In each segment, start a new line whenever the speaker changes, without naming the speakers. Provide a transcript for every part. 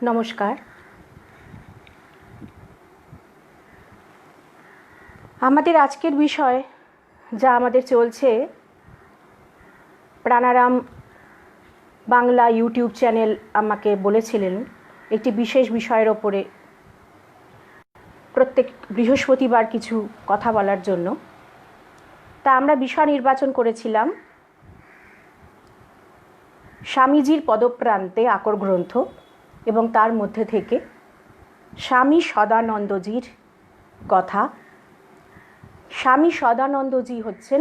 নমস্কার। আমাদের আজকের বিষয় যা আমাদের চলছে, প্রাণারাম বাংলা ইউটিউব চ্যানেল আমাকে বলেছিলেন একটি বিশেষ বিষয়ের ওপরে প্রত্যেক বৃহস্পতিবার কিছু কথা বলার জন্য। তা আমরা বিষয় নির্বাচন করেছিলাম স্বামীজির পদপ্রান্তে আকর গ্রন্থ, এবং তার মধ্যে থেকে স্বামী সদানন্দজির কথা। স্বামী সদানন্দজি হচ্ছেন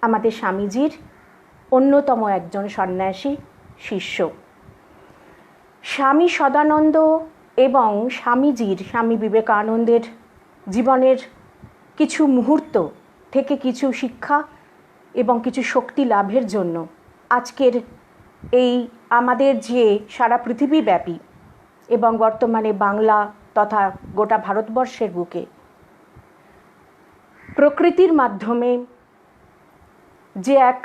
আমাদের স্বামীজির অন্যতম একজন সন্ন্যাসী শিষ্য। স্বামী সদানন্দ এবং স্বামীজির, স্বামী বিবেকানন্দের জীবনের কিছু মুহূর্ত থেকে কিছু শিক্ষা এবং কিছু শক্তি লাভের জন্য আজকের এই আমাদের যে সারা পৃথিবীব্যাপী এবং বর্তমানে বাংলা তথা গোটা ভারতবর্ষের বুকে প্রকৃতির মাধ্যমে যে এক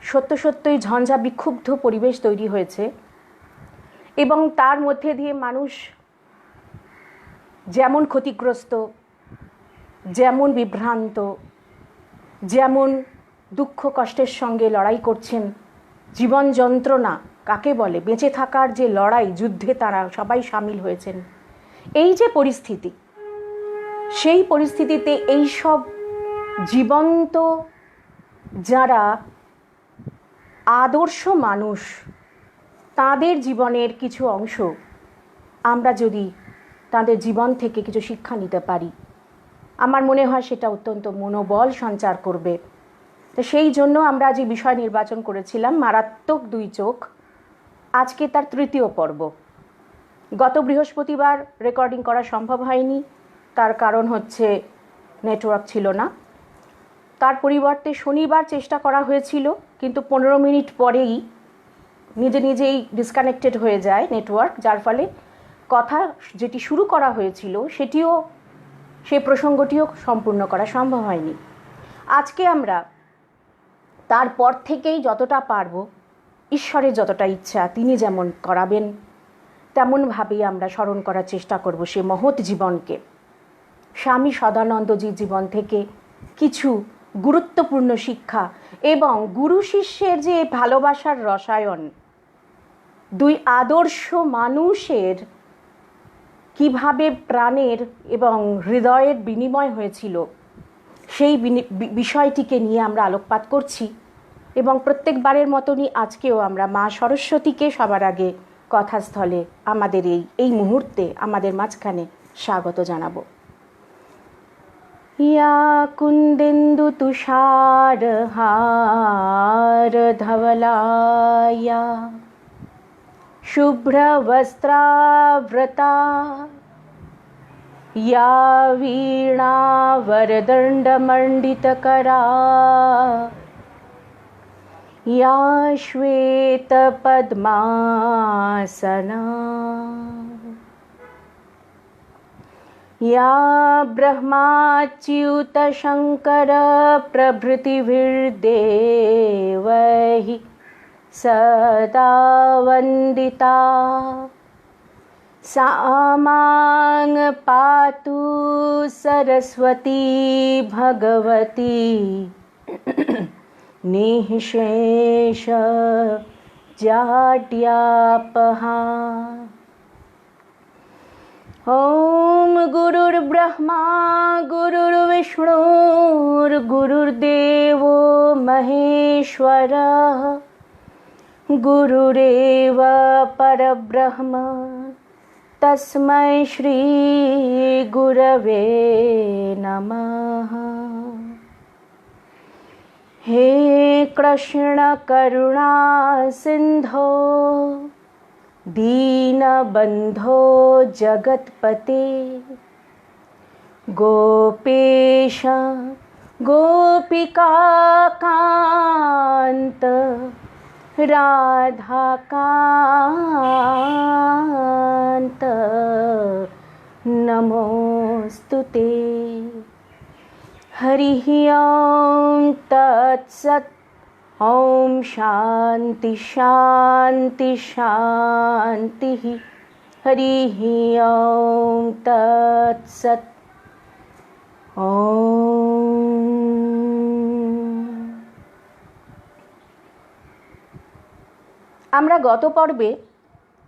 সত্যই ঝঞ্ঝা বিক্ষুব্ধ পরিবেশ তৈরি হয়েছে, এবং তার মধ্যে দিয়ে মানুষ যেমন ক্ষতিগ্রস্ত, যেমন বিভ্রান্ত, যেমন দুঃখ কষ্টের সঙ্গে লড়াই করছেন, জীবন যন্ত্রণা কাকে বলে, বেঁচে থাকার যে লড়াই, যুদ্ধে তারা সবাই সামিল হয়েছেন। এই যে পরিস্থিতি, সেই পরিস্থিতিতে এই সব জীবন্ত যারা আদর্শ মানুষ, তাদের জীবনের কিছু অংশ আমরা যদি তাদের জীবন থেকে কিছু শিক্ষা নিতে পারি, আমার মনে হয় সেটা অত্যন্ত মনোবল সঞ্চার করবে। তো সেই জন্য আমরা যে বিষয় নির্বাচন করেছিলাম মারাত্মক দুই চোখ। আজকে তার তৃতীয় পর্ব। গত বৃহস্পতিবার রেকর্ডিং করা সম্ভব হয়নি, তার কারণ হচ্ছে নেটওয়ার্ক ছিল না। তার পরিবর্তে শনিবার চেষ্টা করা হয়েছিল, কিন্তু 15 মিনিট পরেই নিজেই ডিসকানেক্টেড হয়ে যায় নেটওয়ার্ক, যার ফলে কথা যেটি শুরু করা হয়েছিল সেই প্রসঙ্গটিও সম্পূর্ণ করা সম্ভব হয়নি। আজকে আমরা তারপর থেকেই যতটা পারব, ঈশ্বরের যতটা ইচ্ছা তিনি যেমন করাবেন তেমনভাবেই আমরা স্মরণ করার চেষ্টা করব সে মহৎ জীবনকে। স্বামী সদানন্দজির জীবন থেকে কিছু গুরুত্বপূর্ণ শিক্ষা এবং গুরু শিষ্যের যে ভালোবাসার রসায়ন, দুই আদর্শ মানুষের কিভাবে প্রাণের এবং হৃদয়ের বিনিময় হয়েছিল, সেই বিষয়টিকে নিয়ে আমরা আলোকপাত করছি। এবং প্রত্যেকবারের মতনই আজকেও আমরা মা সরস্বতীকে সবার আগে কথাস্থলে আমাদের এই মুহূর্তে আমাদের মাঝখানে স্বাগত জানাবো। या कुन्देन्दु तुषारहार धवलाया शुभ्रवस्त्रावृता या वीणा वरदण्डमण्डितकरा या श्वेतपद्मासना या ब्रह्माच्युतशङ्कर प्रभृतिभिर्देवैः सदा वन्दिता सा मां पातु सरस्वती भगवती निःशेष जाड्यापहा। ॐ गुरुर्ब्रह्मा गुरुर्विष्णुर्गुरुर्देवो महेश्वरः गुरुरेव परब्रह्म तस्मै श्री गुरवे नमः। हे कृष्ण करुणा सिंधो दीनबन्धो जगत्पते गोपेश गोपिकाकान्त राधाकान्त नमोस्तुते। हरिः ॐ तत्सत्। ॐ शान्ति शान्ति शान्तिः। হরি ওম তৎসৎ। আমরা গত পর্বে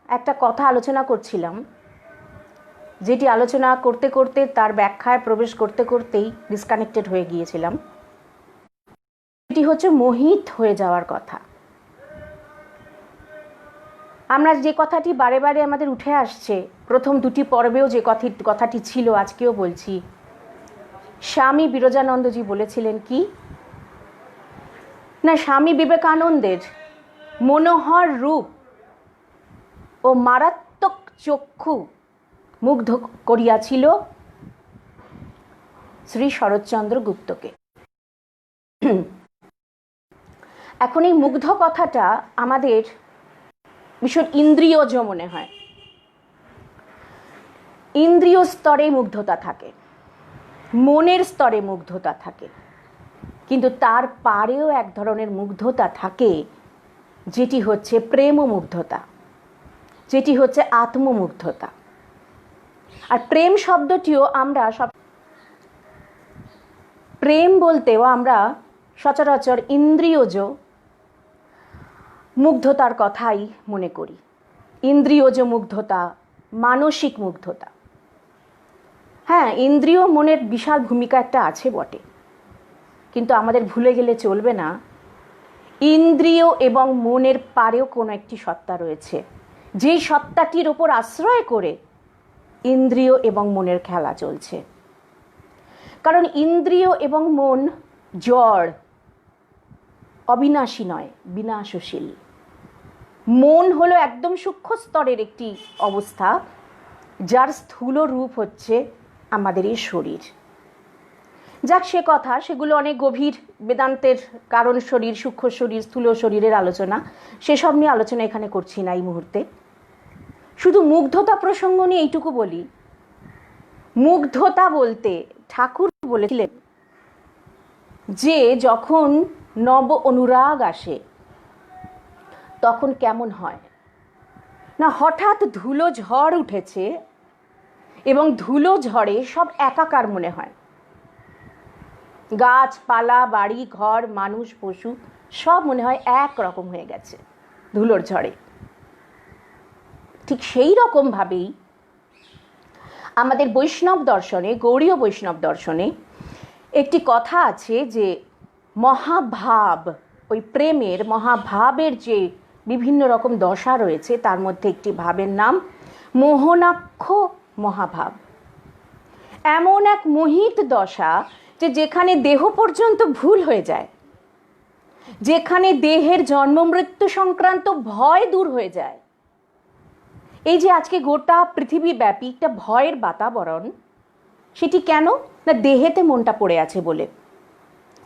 একটা কথা আলোচনা করছিলাম, যেটি আলোচনা করতে করতে তার ব্যাখ্যায় প্রবেশ করতে করতেই ডিসকানেক্টেড হয়ে গিয়েছিলাম। এটি হচ্ছে মোহিত হয়ে যাওয়ার কথা। আমরা যে কথাটি বারে বারে আমাদের উঠে আসছে, প্রথম দুটি পর্বেও যে কথাটি ছিল, আজকেও বলছি। স্বামী বিরজানন্দজি বলেছিলেন কি না, স্বামী বিবেকানন্দের মনোহর রূপ ও মারাত্মক চক্ষু মুগ্ধ করিয়াছিল শ্রী শরৎচন্দ্র গুপ্তকে। এখন এই মুগ্ধ কথাটা আমাদের ভীষণ ইন্দ্রিয়জ মনে হয়। ইন্দ্রিয় স্তরে মুগ্ধতা থাকে, মনের স্তরে মুগ্ধতা থাকে, কিন্তু তার পারেও এক ধরনের মুগ্ধতা থাকে, যেটি হচ্ছে প্রেম মুগ্ধতা, যেটি হচ্ছে আত্মমুগ্ধতা। আর প্রেম শব্দটিও আমরা প্রেম বলতেও আমরা সচরাচর ইন্দ্রিয়জ মুগ্ধতার কথাই মনে করি। ইন্দ্রিয়জ মুগ্ধতা, মানসিক মুগ্ধতা। হ্যাঁ, ইন্দ্রিয় মনের বিশাল ভূমিকা একটা আছে বটে, কিন্তু আমাদের ভুলে গেলে চলবে না, ইন্দ্রিয় এবং মনের পারেও কোনো একটি সত্তা রয়েছে, যেই সত্তাটির ওপর আশ্রয় করে ইন্দ্রিয় এবং মনের খেলা চলছে। কারণ ইন্দ্রিয় এবং মন জড়, অবিনাশী নয়, বিনাশশীল। মন হলো একদম সূক্ষ্ম স্তরের একটি অবস্থা, যার স্থূল রূপ হচ্ছে আমাদের এই শরীর। যাক, সে কথা, সেগুলো অনেক গভীর বেদান্তের কারণ শরীর, সূক্ষ্ম শরীর, স্থূল শরীরের আলোচনা, সেসব নিয়ে আলোচনা এখানে করছি না এই মুহূর্তে। শুধু মুগ্ধতা প্রসঙ্গ নিয়ে এইটুকু বলি, মুগ্ধতা বলতে ঠাকুর বলেছিলেন যে যখন নব অনুরাগ আসে তখন কেমন হয় না, হঠাৎ ধুলো ঝড় উঠেছে এবং ধুলো ঝড়ে সব একাকার মনে হয়। গাছপালা, বাড়ি ঘর, মানুষ, পশু সব মনে হয় এক রকম হয়ে গেছে ধুলোর ঝড়ে। ঠিক সেই রকমভাবেই আমাদের বৈষ্ণব দর্শনে, গৌড়ীয় বৈষ্ণব দর্শনে একটি কথা আছে যে মহাভাব, ওই প্রেমের মহাভাবের যে বিভিন্ন রকম দশা রয়েছে, তার মধ্যে একটি ভাবের নাম মোহনাক্ষ মহাভাব। এমন এক মোহিত দশা যে যেখানে দেহ পর্যন্ত ভুল হয়ে যায়, যেখানে দেহের জন্ম মৃত্যু সংক্রান্ত ভয় দূর হয়ে যায়। এই যে আজকে গোটা পৃথিবীব্যাপী একটা ভয়ের বাতাবরণ, সেটি কেন না দেহেতে মনটা পড়ে আছে বলে,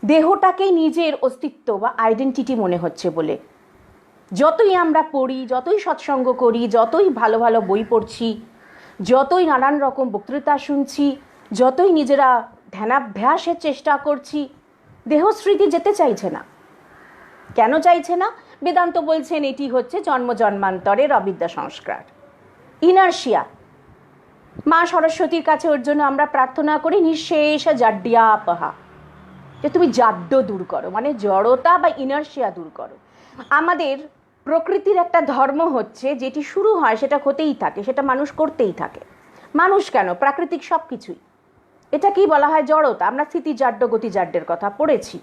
দেহটাকেই নিজের অস্তিত্ব বা আইডেন্টিটি মনে হচ্ছে বলে। যতই আমরা পড়ি, যতই সৎসঙ্গ করি, যতই ভালো ভালো বই পড়ছি, যতই নানান রকম বক্তৃতা শুনছি, যতই নিজেরা ধ্যানাভ্যাসের চেষ্টা করছি, দেহস্মৃতি যেতে চাইছে না। কেন চাইছে না? বেদান্ত বলছেন এটি হচ্ছে জন্ম জন্মান্তরের অবিদ্যা সংস্কার, ইনার্শিয়া। মা সরস্বতীর কাছে ওর জন্য আমরা প্রার্থনা করি নিঃশেষ জাড্যাপহা, যে তুমি জাড্য দূর করো, মানে জড়তা বা ইনার্শিয়া দূর করো। আমাদের প্রকৃতির একটা ধর্ম হচ্ছে, যেটি শুরু হয় সেটা হতেই থাকে, সেটা মানুষ করতেই থাকে। মানুষ কেন, প্রাকৃতিক সব কিছুই। এটাকেই বলা হয় জড়তা। আমরা স্থিতিজাড্য গতিজাড্যের কথা পড়েছি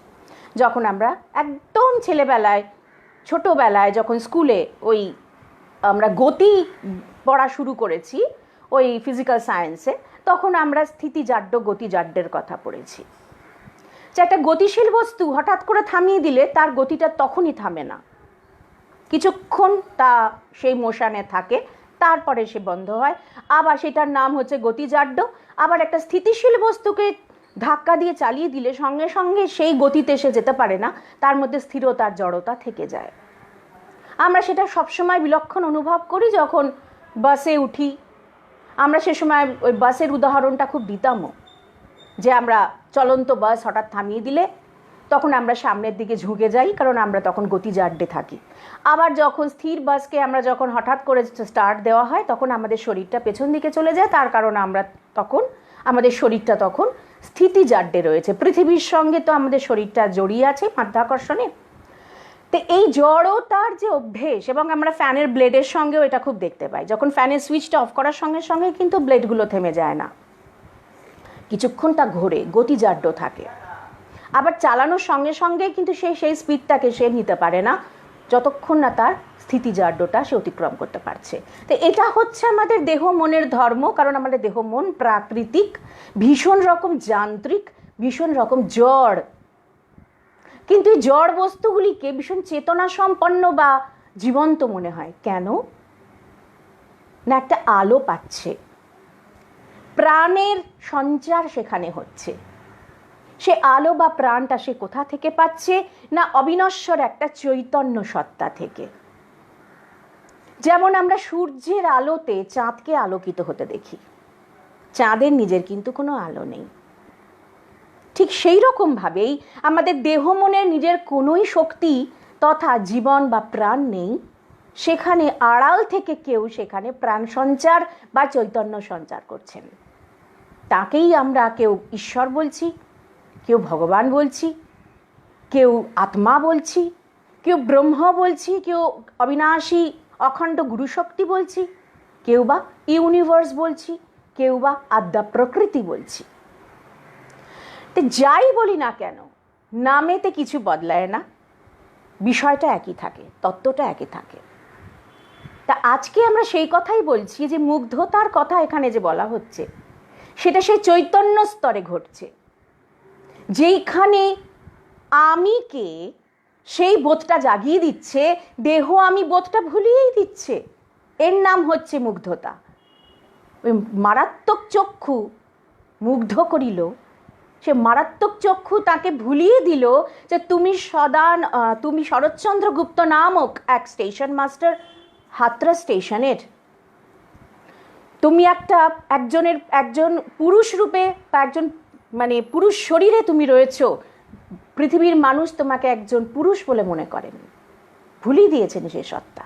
যখন আমরা একদম ছেলেবেলায়, ছোটোবেলায়, যখন স্কুলে ওই আমরা গতি পড়া শুরু করেছি ওই ফিজিক্যাল সায়েন্সে, তখন আমরা স্থিতিজাড্য গতিজাড্যের কথা পড়েছি। যে একটা গতিশীল বস্তু হঠাৎ করে থামিয়ে দিলে তার গতিটা তখনই থামে না, কিছুক্ষণ তা সেই মোশনে থাকে, তারপরে সে বন্ধ হয়, আবার সেটার নাম হচ্ছে গতিজাড্য। আবার একটা স্থিতিশীল বস্তুকে ধাক্কা দিয়ে চালিয়ে দিলে সঙ্গে সঙ্গে সেই গতিতে সে যেতে পারে না, তার মধ্যে স্থিরতার জড়তা থেকে যায়। আমরা সেটা সবসময় বিলক্ষণ অনুভব করি যখন বাসে উঠি। আমরা সে সময় ওই বাসের উদাহরণটা খুব দিতামও, যে আমরা চলন্ত বাস হঠাৎ থামিয়ে দিলে তখন আমরা সামনের দিকে ঝুঁকে যাই, কারণ আমরা তখন গতিজাড্যে থাকি। আবার যখন স্থির বাসকে আমরা যখন হঠাৎ করে স্টার্ট দেওয়া হয়, তখন আমাদের শরীরটা পেছন দিকে চলে যায়, তার কারণ আমরা তখন আমাদের শরীরটা তখন স্থিতিজাড্যে রয়েছে। পৃথিবীর সঙ্গে তো আমাদের শরীরটা জড়িয়ে আছে মাধ্যাকর্ষণে। তো এই জড়তার যে অভ্যেস, এবং আমরা ফ্যানের ব্লেডের সঙ্গেও এটা খুব দেখতে পাই, যখন ফ্যানের সুইচটা অফ করার সঙ্গে সঙ্গে কিন্তু ব্লেডগুলো থেমে যায় না, কিছুক্ষণ তা ঘোরে, গতিজাড্য থাকে। আবার চালানোর সঙ্গে সঙ্গে কিন্তু সেই স্পিডটাকে সে নিতে পারে না, যতক্ষণ না তার স্থিতিজাড্যটা সে অতিক্রম করতে পারছে। তো এটা হচ্ছে আমাদের দেহ মনের ধর্ম, কারণ আমাদের দেহ মন প্রাকৃতিক, ভীষণ রকম যান্ত্রিক, ভীষণ রকম জড়। কিন্তু এই জড় বস্তুগুলিকে ভীষণ চেতনা সম্পন্ন বা জীবন্ত মনে হয়। কেন না? একটা আলো পাচ্ছে, প্রাণের সঞ্চার সেখানে হচ্ছে। সে আলো বা প্রাণটা সে কোথা থেকে পাচ্ছে না? অবিনশ্বর একটা চৈতন্য সত্তা থেকে। যেমন আমরা সূর্যের আলোতে চাঁদকে আলোকিত হতে দেখি, চাঁদের নিজের কিন্তু কোনো আলো নেই। ঠিক সেই রকমভাবেই আমাদের দেহ মনের নিজের কোনোই শক্তি তথা জীবন বা প্রাণ নেই, সেখানে আড়াল থেকে কেউ সেখানে প্রাণ সঞ্চার বা চৈতন্য সঞ্চার করছেন। তাকেই আমরা কেউ ঈশ্বর বলছি, কেউ ভগবান বলছি, কেউ আত্মা বলছি, কেউ ব্রহ্ম বলছি, কেউ অবিনাশী অখণ্ড গুরুশক্তি বলছি, কেউ বা ইউনিভার্স বলছি, কেউ বা আদ্যা প্রকৃতি বলছি। তো যাই বলি না কেন, নামেতে কিছু বদলায় না, বিষয়টা একই থাকে, তত্ত্বটা একই থাকে। তা আজকে আমরা সেই কথাই বলছি যে মুগ্ধতার কথা এখানে যে বলা হচ্ছে, সেটা সেই চৈতন্য স্তরে ঘটছে, যেইখানে আমিকে সেই বোধটা জাগিয়ে দিচ্ছে, দেহ আমি বোধটা ভুলিয়েই দিচ্ছে। এর নাম হচ্ছে মুগ্ধতা। ওই মারাত্মক চক্ষু মুগ্ধ করিল, সে মারাত্মক চক্ষু তাকে ভুলিয়ে দিল যে তুমি শরৎচন্দ্র গুপ্ত নামক এক স্টেশন মাস্টার হাতরা স্টেশনের, তুমি একজন পুরুষ রূপে বা একজন পুরুষ শরীরে তুমি রয়েছো। পৃথিবীর মানুষ তোমাকে একজন পুরুষ বলে মনে করেন। ভুলিয়ে দিয়েছেন সেই সত্তা,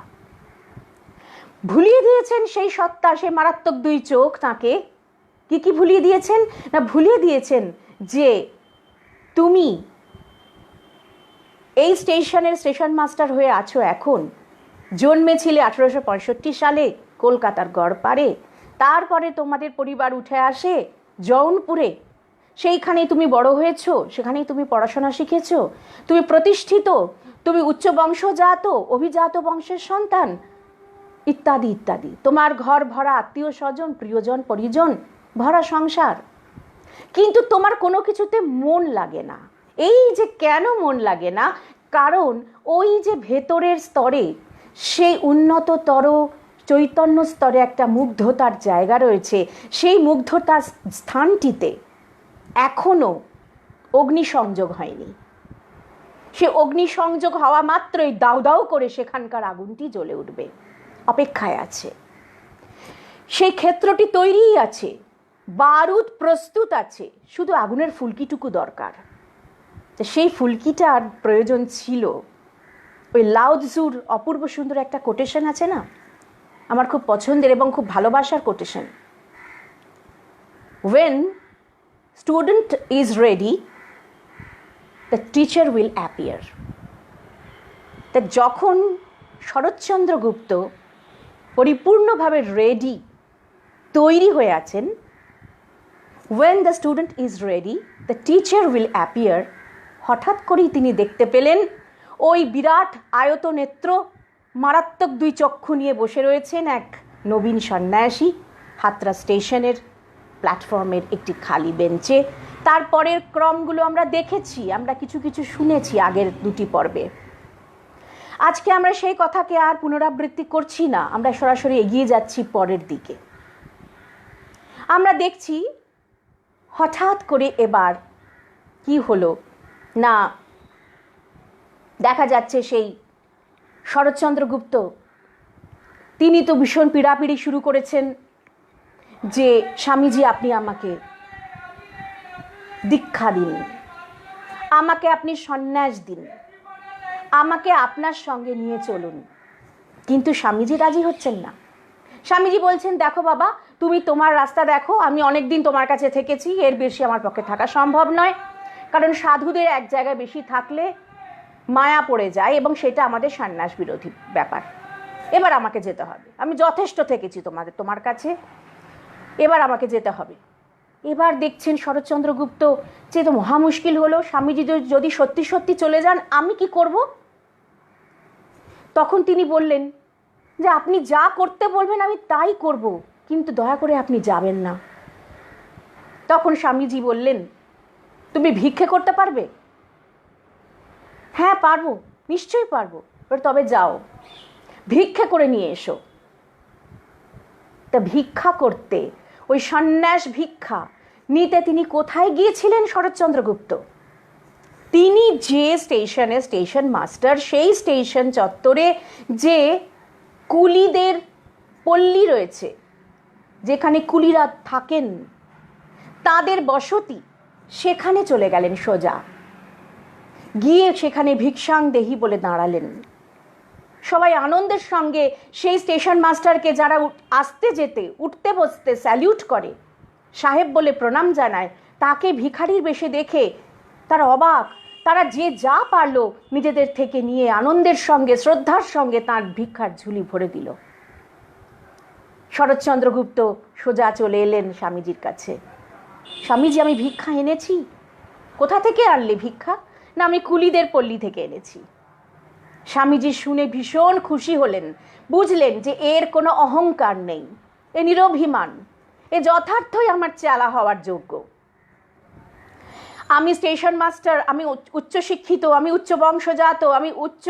ভুলিয়ে দিয়েছেন সেই সত্তা, সেই মারাত্মক দুই চোখ তাকে কি ভুলিয়ে দিয়েছেন না? ভুলিয়ে দিয়েছেন যে তুমি এই স্টেশনের স্টেশন মাস্টার হয়ে আছো এখন, জন্মেছিলে 1865 সালে কলকাতার গড়পাড়ে, তারপরে তোমাদের পরিবার উঠে আসে জৌনপুরে, সেইখানেই তুমি বড় হয়েছো, সেখানেই তুমি পড়াশোনা শিখেছো, তুমি প্রতিষ্ঠিত, তুমি উচ্চ বংশজাত অভিজাত বংশের সন্তান, ইত্যাদি ইত্যাদি। তোমার ঘর ভরা আত্মীয় স্বজন, প্রিয়জন পরিজন, ভরা সংসার, কিন্তু তোমার কোনো কিছুতে মন লাগে না। এই যে কেন মন লাগে না? কারণ ওই যে ভেতরের স্তরে, সেই উন্নততর চৈতন্য স্তরে একটা মুগ্ধতার জায়গা রয়েছে, সেই মুগ্ধতার স্থানটিতে এখনো অগ্নিসংযোগ হয়নি। সে অগ্নিসংযোগ হওয়া মাত্রই দাউ দাউ করে সেখানকার আগুনটি জ্বলে উঠবে, অপেক্ষায় আছে। সেই ক্ষেত্রটি তৈরিই আছে, বারুদ প্রস্তুত আছে, শুধু আগুনের ফুলকিটুকু দরকার। সেই ফুলকিটার প্রয়োজন ছিল। ওই লাও ৎজুর অপূর্ব সুন্দর একটা কোটেশন আছে না, আমার খুব পছন্দের এবং খুব ভালোবাসার quotation, when student is ready the teacher will appear। তা যখন শরৎচন্দ্র গুপ্ত পরিপূর্ণভাবে রেডি, তৈরি হয়ে আছেন, when the student is ready the teacher will appear, হঠাৎ করেই তিনি দেখতে পেলেন ওই বিরাট আয়ত নেত্র, মারাত্মক দুই চক্ষু নিয়ে বসে রয়েছেন এক নবীন সন্ন্যাসী হাতরা স্টেশনের প্ল্যাটফর্মের একটি খালি বেঞ্চে। তারপরের ক্রমগুলো আমরা দেখেছি, আমরা কিছু কিছু শুনেছি আগের দুটি পর্বে। আজকে আমরা সেই কথাকে আর পুনরাবৃত্তি করছি না, আমরা সরাসরি এগিয়ে যাচ্ছি পরের দিকে। আমরা দেখছি হঠাৎ করে এবার কি হলো না, দেখা যাচ্ছে সেই শরৎচন্দ্র গুপ্ত তিনি তো ভীষণ পীড়াপিড়ি শুরু করেছেন যে স্বামীজি আপনি আমাকে দীক্ষা দিন, আমাকে আপনি সন্ন্যাস দিন, আমাকে আপনার সঙ্গে নিয়ে চলুন। কিন্তু স্বামীজি রাজি হচ্ছেন না। স্বামীজি বলছেন, দেখো বাবা, তুমি তোমার রাস্তা দেখো, আমি অনেক দিন তোমার কাছে থেকেছি, এর বেশি আমার পক্ষে থাকা সম্ভব নয়। কারণ সাধুদের এক জায়গায় বেশি থাকলে মায়া পড়ে যায় এবং সেটা আমাদের সন্ন্যাস বিরোধী ব্যাপার। এবার আমাকে যেতে হবে, আমি যথেষ্ট থেকেছি তোমার কাছে, এবার আমাকে যেতে হবে। এবার দেখছেন শরৎচন্দ্র গুপ্ত যে তো মহা মুশকিল হলো, স্বামীজি যদি সত্যি সত্যি চলে যান আমি কি করব? তখন তিনি বললেন যে আপনি যা করতে বলবেন আমি তাই করব, কিন্তু দয়া করে আপনি যাবেন না। তখন স্বামীজি বললেন, তুমি ভিক্ষে করতে পারবে? হ্যাঁ পারবো, নিশ্চয়ই পারবো। তবে যাও, ভিক্ষে করে নিয়ে এসো। তা ভিক্ষা করতে, ওই সন্ন্যাস ভিক্ষা নিতে তিনি কোথায় গিয়েছিলেন শরৎচন্দ্র গুপ্ত? তিনি যে স্টেশনে স্টেশন মাস্টার, সেই স্টেশন চত্বরে যে কুলিদের পল্লী রয়েছে, যেখানে কুলিরা থাকেন, তাদের বসতি, সেখানে চলে গেলেন সোজা। গিয়ে সেখানে ভিক্ষাং দেহি বলে দাঁড়ালেন। সবাই আনন্দের সঙ্গে সেই স্টেশন মাস্টারকে, যারা আসতে যেতে উঠতে বসতে স্যালিউট করে, সাহেব বলে প্রণাম জানায়, তাকে ভিখারির বেশে দেখে তারা অবাক। তারা যে যা পারলো নিজেদের থেকে নিয়ে আনন্দের সঙ্গে শ্রদ্ধার সঙ্গে তার ভিক্ষার ঝুলি ভরে দিল। শরৎচন্দ্র গুপ্ত সোজা চলে এলেন স্বামীজির কাছে। স্বামীজি, আমি ভিক্ষা এনেছি। কোথা থেকে আনলে ভিক্ষা? না, আমি কুলিদের পল্লী থেকে এনেছি। স্বামীজি শুনে ভীষণ খুশি হলেন, বুঝলেন যে এর কোনো অহংকার নেই, এ নিরভিমান, এ যথার্থই আমার চেলা হওয়ার যোগ্য। আমি স্টেশন মাস্টার, আমি উচ্চশিক্ষিত, আমি উচ্চ বংশজাত, আমি উচ্চ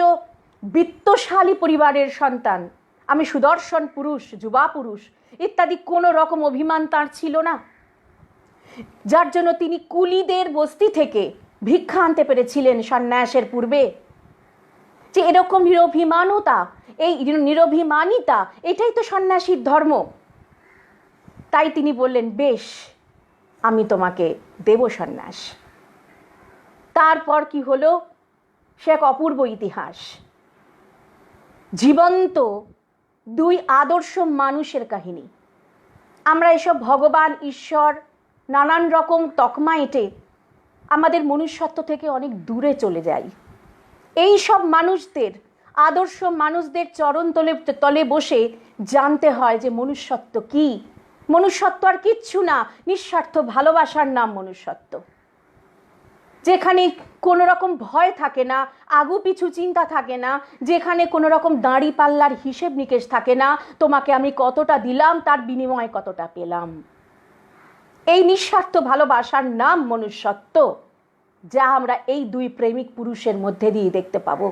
বিত্তশালী পরিবারের সন্তান, আমি সুদর্শন পুরুষ, যুবা পুরুষ ইত্যাদি কোনো রকম অভিমান তার ছিল না, যার জন্য তিনি কুলিদের বস্তি থেকে ভিক্ষা আনতে পেরেছিলেন সন্ন্যাসের পূর্বে। যে এরকম নিরভিমানতা, এই নিরভিমানিতা, এটাই তো সন্ন্যাসীর ধর্ম। তাই তিনি বললেন, বেশ, আমি তোমাকে দেব সন্ন্যাস। তারপর কি হলো, সে এক অপূর্ব ইতিহাস। জীবন্ত দুই আদর্শ মানুষের কাহিনী। আমরা এসব ভগবান, ঈশ্বর, নানান রকম তকমা এঁটে আমাদের মনুষ্যত্ব থেকে অনেক দূরে চলে যাই। এই সব মানুষদের, আদর্শ মানুষদের চরণ তলে বসে জানতে হয় যে মনুষ্যত্ব কি। মনুষ্যত্ব আর কিচ্ছু না, নিঃস্বার্থ ভালোবাসার নাম মনুষ্যত্ব, যেখানে কোনো রকম ভয় থাকে না, আগু পিছু চিন্তা থাকে না, যেখানে কোনো রকম দাঁড়ি পাল্লার হিসেব নিকেশ থাকে না, তোমাকে আমি কতটা দিলাম তার বিনিময়ে কতটা পেলাম। এই নিঃস্বার্থ ভালোবাসার নাম মনুষ্যত্ব, যা আমরা এই দুই প্রেমিক পুরুষের মধ্যে দিয়ে দেখতে পাবো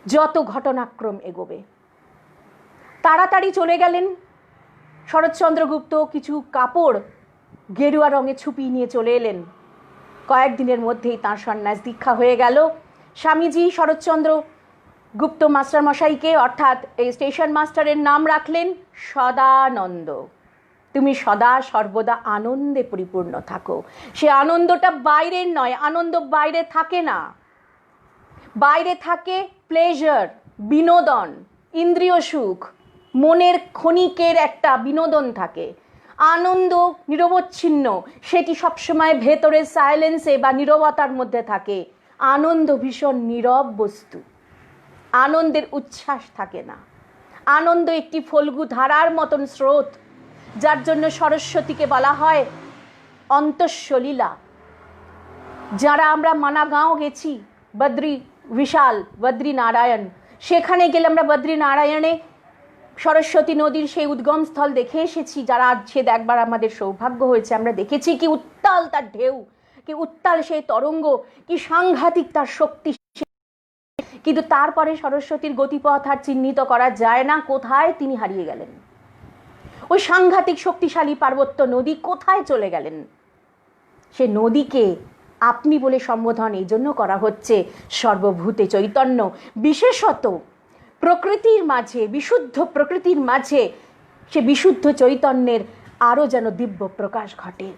যত ঘটনাক্রম এগোবে। তাড়াতাড়ি চলে গেলেন শরৎচন্দ্র গুপ্ত, কিছু কাপড় গেরুয়া রঙে ছুপিয়ে নিয়ে চলে এলেন। কয়েকদিনের মধ্যেই তাঁর সন্ন্যাস দীক্ষা হয়ে গেল। স্বামীজি শরৎচন্দ্র গুপ্ত মাস্টারমশাইকে, অর্থাৎ এই স্টেশন মাস্টারের নাম রাখলেন সদানন্দ। তুমি সদা সর্বদা আনন্দে পরিপূর্ণ থাকো। সে আনন্দটা বাইরের নয়, আনন্দ বাইরে থাকে না। বাইরে থাকে প্লেজার, বিনোদন, ইন্দ্রিয় সুখ, মনের ক্ষণিকের একটা বিনোদন থাকে। আনন্দ নিরবচ্ছিন্ন, সেটি সবসময় ভেতরে সাইলেন্সে বা নীরবতার মধ্যে থাকে। আনন্দ ভীষণ নীরব বস্তু, আনন্দের উচ্ছ্বাস থাকে না। আনন্দ একটি ফল্গু ধারার মতন স্রোত, যার জন্য সরস্বতীকে বলা হয় অন্তঃসলীলা। যারা আমরা মানাগাঁও গেছি, বদ্রী বিশাল বদ্রী নারায়ণ, সেখানে গেলে আমরা বদ্রী নারায়ণে সরস্বতী নদীর সেই উদ্গম স্থল দেখে এসেছি। যারা সে দেখবার আমাদের সৌভাগ্য হয়েছে, আমরা দেখেছি কি উত্তাল তার ঢেউ, কি উত্তাল সেই তরঙ্গ, কি সাংঘাতিক তার শক্তি। কিন্তু তারপরে সরস্বতীর গতিপথ আর চিহ্নিত করা যায় না, কোথায় তিনি হারিয়ে গেলেন। ওই সাংঘাতিক শক্তিশালী পার্বত্য নদী কোথায় চলে গেলেন। সে নদীকে আপনি বলে সম্বোধন এই জন্য করা হচ্ছে, সর্বভূতে চৈতন্য, বিশেষত প্রকৃতির মাঝে, বিশুদ্ধ প্রকৃতির মাঝে সে বিশুদ্ধ চৈতন্যের আরও যেন দিব্য প্রকাশ ঘটে।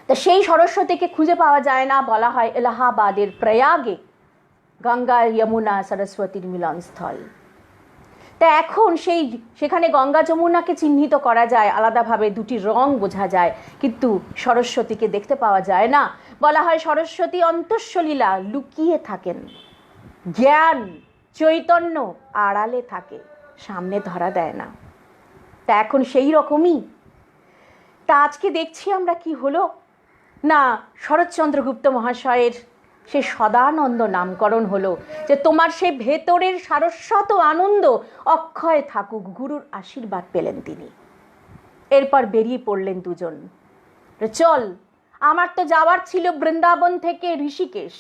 তা সেই সরস্বতীকে খুঁজে পাওয়া যায় না, বলা হয় এলাহাবাদের প্রয়াগে গঙ্গা যমুনা সরস্বতীর মিলনস্থল। তা এখন সেখানে গঙ্গা যমুনাকে চিহ্নিত করা যায়, আলাদাভাবে দুটি রং বোঝা যায়, কিন্তু সরস্বতীকে দেখতে পাওয়া যায় না। বলা হয় সরস্বতী অন্তঃসলীলা, লুকিয়ে থাকেন, জ্ঞান চৈতন্য আড়ালে থাকে, সামনে ধরা দেয় না। তা এখন সেই রকমই। তা আজকে দেখছি আমরা কি হলো না, শরৎচন্দ্রগুপ্ত মহাশয়ের সে সদানন্দ নামকরণ হলো, যে তোমার সেই ভেতরের সারস্বত আনন্দ অক্ষয় থাকুক, গুরুর আশীর্বাদ পেলেন তিনি। এরপর বেরিয়ে পড়লেন দুজন, চল, আমার তো যাওয়ার ছিল বৃন্দাবন থেকে ঋষিকেশ,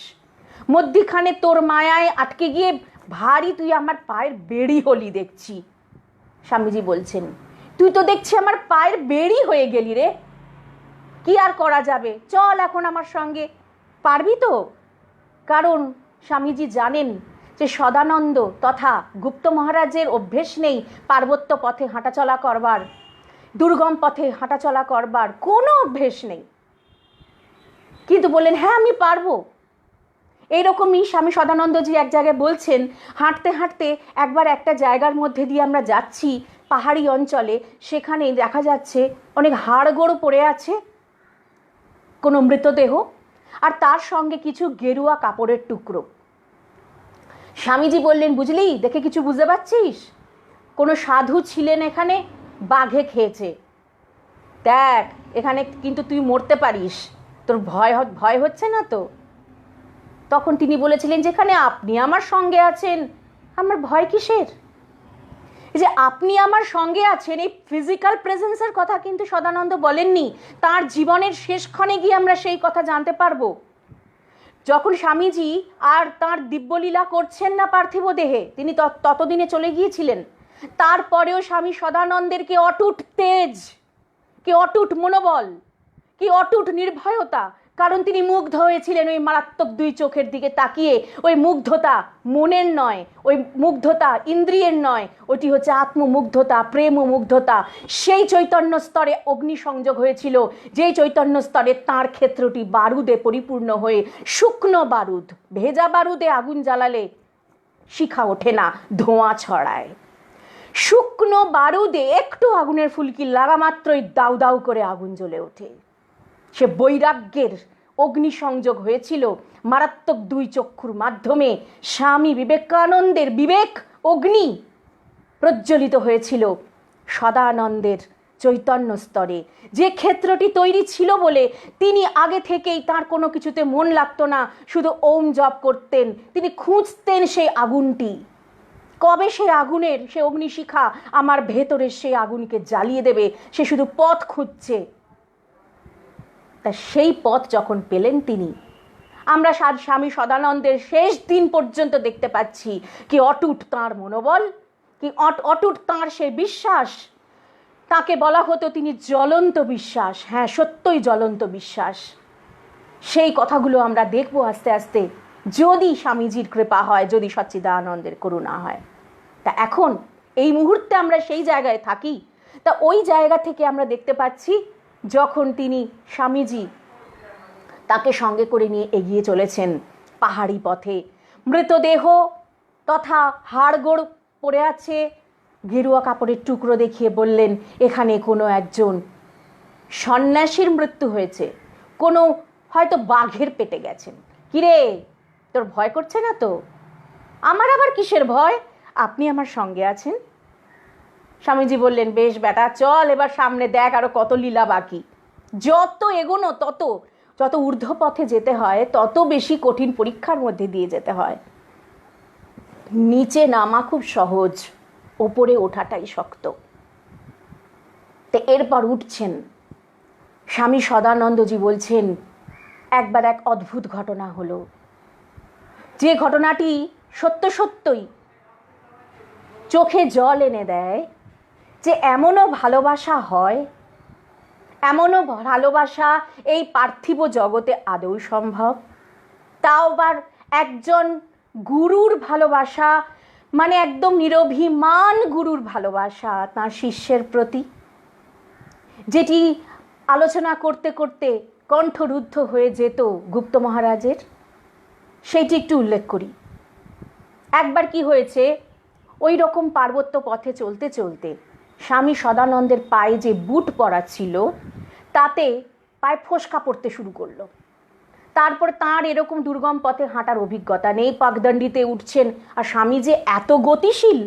মধ্যিখানে তোর মায়ায় আটকে গিয়ে ভারী তুই আমার পায়ের বেড়ি হলি দেখছি। স্বামীজি বলছেন, তুই তো দেখছি আমার পায়ের বেড়ি হয়ে গেলি রে, কি আর করা যাবে, চল এখন আমার সঙ্গে, পারবি তো? কারণ স্বামীজি জানেন যে সদানন্দ তথা গুপ্ত মহারাজের অভ্যেস নেই পার্বত্য পথে হাঁটাচলা করবার, দুর্গম পথে হাঁটাচলা করবার কোনো অভ্যেস নেই, কিন্তু বললেন হ্যাঁ আমি পারবো। এইরকমই স্বামী সদানন্দজি এক জায়গায় বলছেন, হাঁটতে হাঁটতে একবার একটা জায়গার মধ্যে দিয়ে আমরা যাচ্ছি, পাহাড়ি অঞ্চলে, সেখানে দেখা যাচ্ছে অনেক হাড়গোড় পড়ে আছে, কোনো মৃতদেহ, আর তার সঙ্গে কিছু গেরুয়া কাপড়ের টুকরো। স্বামীজি বললেন, বুঝলি, দেখে কিছু বুঝতে পারছিস? কোনো সাধু ছিলেন এখানে, বাঘে খেয়েছে, দেখ এখানে কিন্তু তুই মরতে পারিস, তোর ভয় হচ্ছে না তো? তখন তিনি বলেছিলেন, যেখানে আপনি আমার সঙ্গে আছেন আমার ভয় কিসের? যে আপনি আমার সঙ্গে আছেন, এই ফিজিক্যাল প্রেজেন্সের কথা কিন্তু সদানন্দ বলেননি, তার জীবনের শেষক্ষণে গিয়ে আমরা সেই কথা জানতে পারবো। যখন স্বামীজি আর তার দিব্যলীলা করছেন না পার্থিব দেহে, তিনি ততদিনে চলে গিয়েছিলেন, তারপরেও স্বামী সদানন্দের কি অটুট তেজ, কি অটুট মনোবল, কি অটুট নির্ভয়তা, কারণ তিনি মুগ্ধ হয়েছিলেন ওই মারাত্মক দুই চোখের দিকে তাকিয়ে। ওই মুগ্ধতা মনের নয়, ওই মুগ্ধতা ইন্দ্রিয়ের নয়, ওটি হচ্ছে আত্মমুগ্ধতা, প্রেম ও মুগ্ধতা। সেই চৈতন্য স্তরে অগ্নিসংযোগ হয়েছিল, যেই চৈতন্য স্তরে তাঁর ক্ষেত্রটি বারুদে পরিপূর্ণ হয়ে, শুকনো বারুদ, ভেজা বারুদে আগুন জ্বালালে শিখা ওঠে না, ধোঁয়া ছড়ায়। শুকনো বারুদে একটু আগুনের ফুলকি লাগা মাত্রই দাউ দাউ করে আগুন জ্বলে ওঠে। সে বৈরাগ্যের অগ্নিসংযোগ হয়েছিল মারাত্মক দুই চক্ষুর মাধ্যমে। স্বামী বিবেকানন্দের বিবেক অগ্নি প্রজ্বলিত হয়েছিল সদানন্দের চৈতন্য স্তরে, যে ক্ষেত্রটি তৈরি ছিল বলে তিনি আগে থেকেই তার কোনো কিছুতে মন লাগতো না, শুধু ওম জপ করতেন। তিনি খুঁজতেন সেই আগুনটি, কবে সেই আগুনের, সে অগ্নিশিখা আমার ভেতরের সেই আগুনকে জ্বালিয়ে দেবে, সে শুধু পথ খুঁজছে। তা সেই পথ যখন পেলেন তিনি, আমরা স্বামী সদানন্দের শেষ দিন পর্যন্ত দেখতে পাচ্ছি কি অটুট তাঁর মনোবল, কি অটুট তাঁর সেই বিশ্বাস। তাকে বলা হতো তিনি জ্বলন্ত বিশ্বাস, হ্যাঁ সত্যই জ্বলন্ত বিশ্বাস। সেই কথাগুলো আমরা দেখব আস্তে আস্তে, যদি স্বামীজির কৃপা হয়, যদি সচ্চিদানন্দের করুণা হয়। তা এখন এই মুহূর্তে আমরা সেই জায়গায় থাকি। তা ওই জায়গা থেকে আমরা দেখতে পাচ্ছি যখন তিনি স্বামীজি তাকে সঙ্গে করে নিয়ে এগিয়ে চলেছেন পাহাড়ি পথে, মৃতদেহ তথা হাড়গোড় পড়ে আছে, গেরুয়া কাপড়ের টুকরো দেখিয়ে বললেন, এখানে কোনো একজন সন্ন্যাসীর মৃত্যু হয়েছে, কোনো হয়তো বাঘের পেটে গেছেন। কিরে, তোর ভয় করছে না তো? আমার আবার কিসের ভয়, আপনি আমার সঙ্গে আছেন। স্বামীজি বললেন, বেশ বেটা, চল এবার সামনে দেখ আরো কত লীলা বাকি। যত এগোনো যত ঊর্ধ্ব পথে যেতে হয়, তত বেশি কঠিন পরীক্ষার মধ্যে দিয়ে যেতে হয়। নিচে নামা খুব সহজ, ওপরে ওঠাটাই শক্ত। তো এরপর উঠছেন স্বামী সদানন্দজি বলছেন, একবার এক অদ্ভুত ঘটনা হলো, যে ঘটনাটি সত্যই চোখে জল এনে দেয়। যে এমনও ভালোবাসা হয়, এমনও ভালোবাসা এই পার্থিব জগতে আদৌ সম্ভব? তাও আবার একজন গুরুর ভালোবাসা, মানে একদম নিরভিমান গুরুর ভালোবাসা তাঁর শিষ্যের প্রতি, যেটি আলোচনা করতে করতে কণ্ঠরুদ্ধ হয়ে যেত গুপ্ত মহারাজের, সেইটি একটু উল্লেখ করি। একবার কি হয়েছে, ওই রকম পার্বত্য পথে চলতে চলতে স্বামী সদানন্দের পায়ে যে বুট পরা ছিল তাতে পায়ে ফোসকা পড়তে শুরু করলো। তারপর তার এরকম দুর্গম পথে হাঁটার অভিজ্ঞতা নেই, পাকদণ্ডিতে উঠছেন, আর স্বামী যে এত গতিশীল,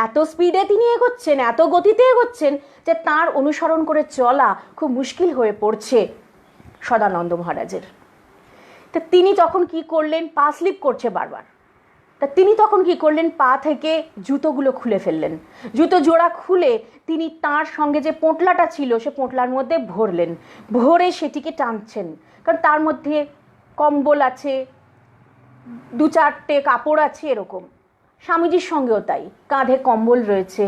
এত স্পিডে তিনি এগোচ্ছেন, এত গতিতে এগোচ্ছেন যে তার অনুসরণ করে চলা খুব মুশকিল হয়ে পড়ছে সদানন্দ মহারাজের। তা তিনি তখন কি করলেন, পা স্লিপ করছে বারবার, তা তিনি তখন কি করলেন, পা থেকে জুতোগুলো খুলে ফেললেন। জুতো জোড়া খুলে তিনি তার সঙ্গে যে পোঁটলাটা ছিল সে পোঁটলার মধ্যে ভরলেন, ভরে সেটিকে টানছেন, কারণ তার মধ্যে কম্বল আছে, 2-4টে কাপড় আছে এরকম। স্বামীজির সঙ্গেও তাই, কাঁধে কম্বল রয়েছে,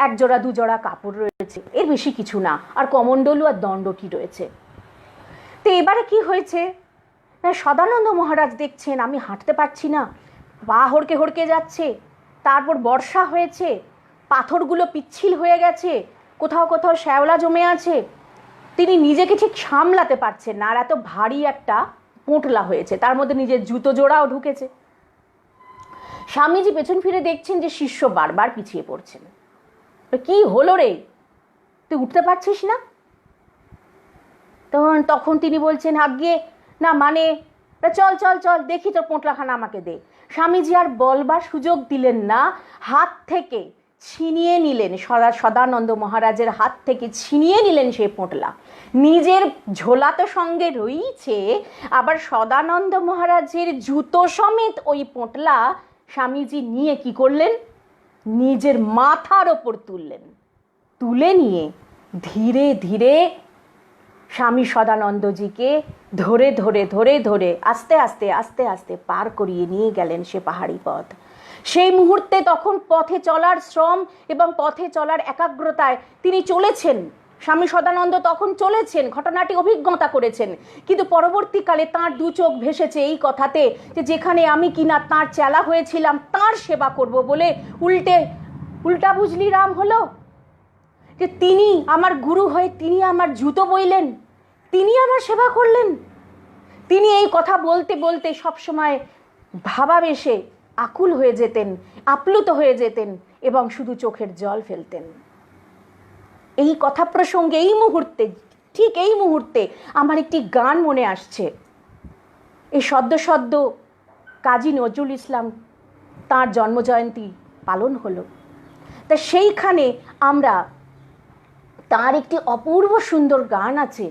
1 জোড়া 2 জোড়া কাপড় রয়েছে, এর বেশি কিছু না, আর কমণ্ডলু আর দণ্ডকি রয়েছে। তো এবারে কি হয়েছে না, সদানন্দ মহারাজ দেখছেন আমি হাঁটতে পারছি না, পা হড়কে হড়কে যাচ্ছে, তারপর বর্ষা হয়েছে, পাথরগুলো পিচ্ছিল হয়ে গেছে, কোথাও কোথাও শ্যাওলা জমে আছে, তিনি নিজেকে ঠিক সামলাতে পারছেন না, আর এত ভারী একটা পোঁটলা হয়েছে, তার মধ্যে নিজের জুতো জোড়াও ঢুকেছে। স্বামীজি পেছন ফিরে দেখছেন যে শিষ্য বারবার পিছিয়ে পড়ছেন। কি হলো রে, তুই উঠতে পারছিস না? তখন তিনি বলছেন, আজ্ঞে না, মানে চল চল চল দেখি তোর পোঁটলাখানা আমাকে দে। স্বামীজি আর বলবার সুযোগ দিলেন না, হাত থেকে ছিনিয়ে নিলেন, সদানন্দ মহারাজের হাত থেকে ছিনিয়ে নিলেন সেই পোঁটলা। নিজের ঝোলা তো সঙ্গে রয়েছে, আবার সদানন্দ মহারাজের জুতো সমেত ওই পোঁটলা স্বামীজি নিয়ে কি করলেন, নিজের মাথার ওপর তুললেন। তুলে নিয়ে ধীরে ধীরে স্বামী সদানন্দজিকে ধরে ধরে ধরে ধরে আস্তে আস্তে আস্তে আস্তে পার করিয়ে নিয়ে গেলেন সে পাহাড়ি পথ। সেই মুহূর্তে তখন পথে চলার শ্রম এবং পথে চলার একাগ্রতায় তিনি চলেছেন, স্বামী সদানন্দ তখন চলেছেন, ঘটনাটি অভিজ্ঞতা করেছেন, কিন্তু পরবর্তীকালে তাঁর 2 চোখ ভেসেছে এই কথাতে যে যেখানে আমি কিনা তাঁর চেলা হয়েছিলাম তাঁর সেবা করব বলে উল্টা বুঝলি রাম হলো, যে তিনি আমার গুরু হয়ে তিনি আমার জুতো বইলেন, তিনি আমার সেবা করলেন। তিনি এই কথা বলতে বলতে সবসময় ভাবাবেশে আকুল হয়ে যেতেন, আপ্লুত হয়ে যেতেন এবং শুধু চোখের জল ফেলতেন। এই কথা প্রসঙ্গে এই মুহূর্তে, ঠিক এই মুহূর্তে আমার একটি গান মনে আসছে। এই সদ্য সদ্য কাজী নজরুল ইসলাম তাঁর জন্মজয়ন্তী পালন হলো, তা সেইখানে আমরা তার একটি অপূর্ব সুন্দর গান আছে,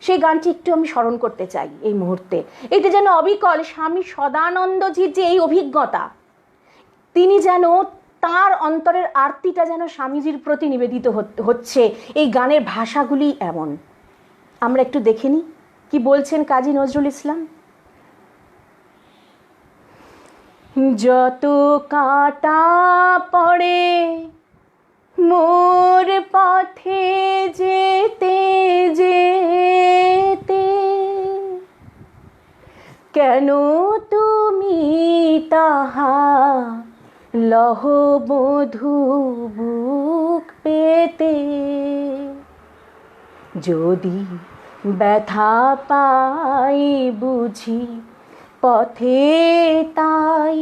সেই গানটি একটু আমি স্মরণ করতে চাই এই মুহূর্তে। এটা যেন অবিকল স্বামী সদানন্দজির যে এই অভিজ্ঞতা, তিনি যেন তার অন্তরের আরতিটা যেন স্বামীজির প্রতি নিবেদিত হচ্ছে, এই গানের ভাষাগুলি এমন। আমরা একটু দেখে নিই কি বলছেন কাজী নজরুল ইসলাম। যত কাঁটা পড়ে মোর পথে যেতে যেতে, কেন তুমি তাহা লহ মধু বুক পেতে, যদি ব্যথা পাই বুঝি পথে তাই,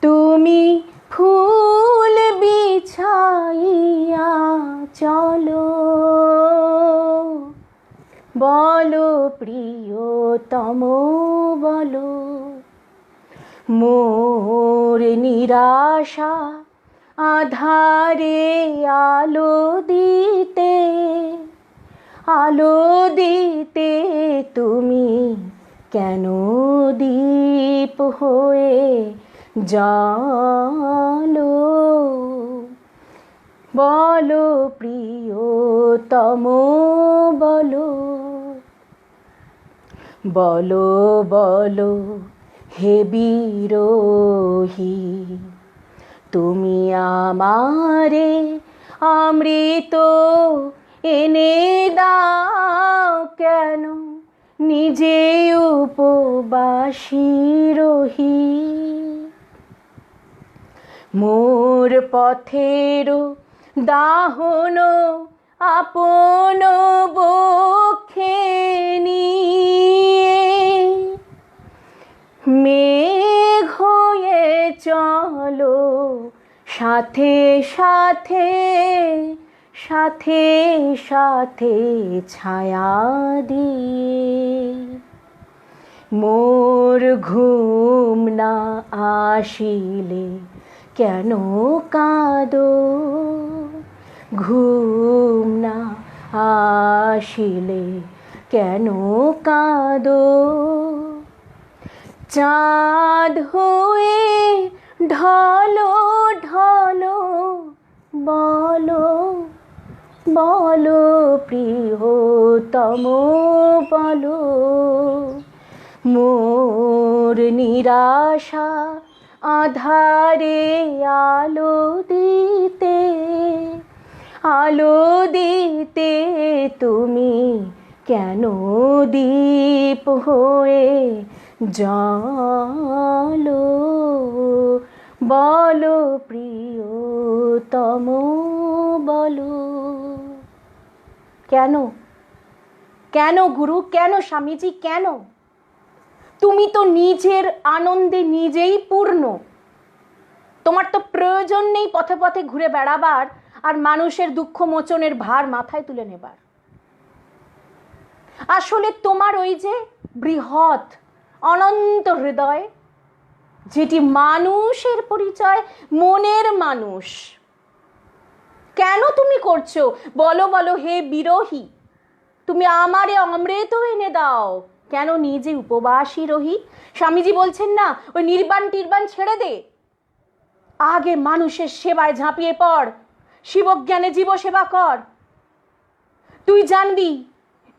তুমি ফুল বিছাইয়া চলো, বলো প্রিয়তম বলো, মোর নিরাশা আধারে আলো দিতে, আলো দিতে তুমি কেন দীপ হয়ে জালো, বলো প্রিয়তম বলো, বলো বলো হে বিরোহী, তুমি আমারে অমৃত এনে দাও কেন, নিজে উপবাসী রহি, মোর পথের দাহন আপন বক্ষে নিয়ে মেঘ হয়ে চলো সাথে সাথে সাথে সাথে ছায়া দিয়ে। মোর ঘুম না আসিলে কেন কাঁদো, ঘুম না আসিলে কেন কাঁদো। চাঁদ হয়ে ঢলো ঢলো বলো বলো প্রিয়তম বলো। মোর নিরাশা আধারে আলো দিতে, আলো দিতে তুমি কেন দীপ হয়ে জ্বলো। বলো প্রিয়তম বলো। কেন কেন গুরু, কেন স্বামীজি, কেন? তুমি তো নিজের আনন্দে নিজেই পূর্ণ। তোমার তো প্রয়োজন নেই পথে পথে ঘুরে বেড়াবার আর মানুষের দুঃখ মোচনের ভার মাথায় তুলে নেবার। আসলে তোমার ওই যে বৃহৎ অনন্ত হৃদয়, যেটি মানুষের পরিচয়, মনের মানুষ। কেন তুমি করছো বলো বলো হে বিরোহী, তুমি আমারে অমৃত এনে দাও, কেন নিজে উপবাসী রহি? স্বামীজি বলছেন না, ওই নির্বাণ টির্বাণ ছেড়ে দে, আগে মানুষের সেবায় ঝাঁপিয়ে পড়, শিবজ্ঞানে জীব সেবা কর। তুই জানবি,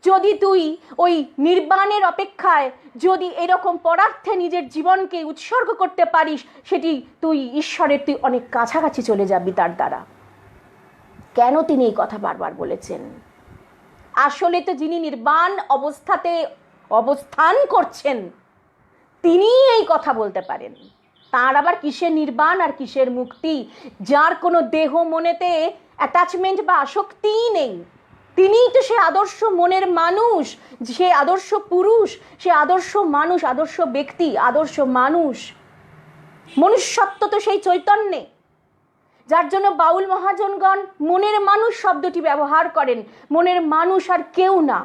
যদি তুই ওই নির্বাণের অপেক্ষায় যদি এরকম পরার্থে নিজের জীবনকে উৎসর্গ করতে পারিস, সেটি তুই ঈশ্বরের তুই অনেক কাছাকাছি চলে যাবি তার দ্বারা। কেন তিনি এই কথা বারবার বলেছেন? আসলে তো যিনি নির্বাণ অবস্থাতে অবস্থান করছেন তিনি এই কথা বলতে পারেন। তার আবার কিসের নির্বাণ আর কিসের মুক্তি? যার কোনো দেহ মনেতে অ্যাটাচমেন্ট বা আসক্তিই নেই, তিনিই তো সে আদর্শ মনের মানুষ, সে আদর্শ পুরুষ, সে আদর্শ মানুষ, আদর্শ ব্যক্তি, আদর্শ মানুষ। মনুষ্যত্ব তো সেই চৈতন্যে, যার জন্য বাউল মহাজনগণ মনের মানুষ শব্দটি ব্যবহার করেন। মনের মানুষ আর কেউ না,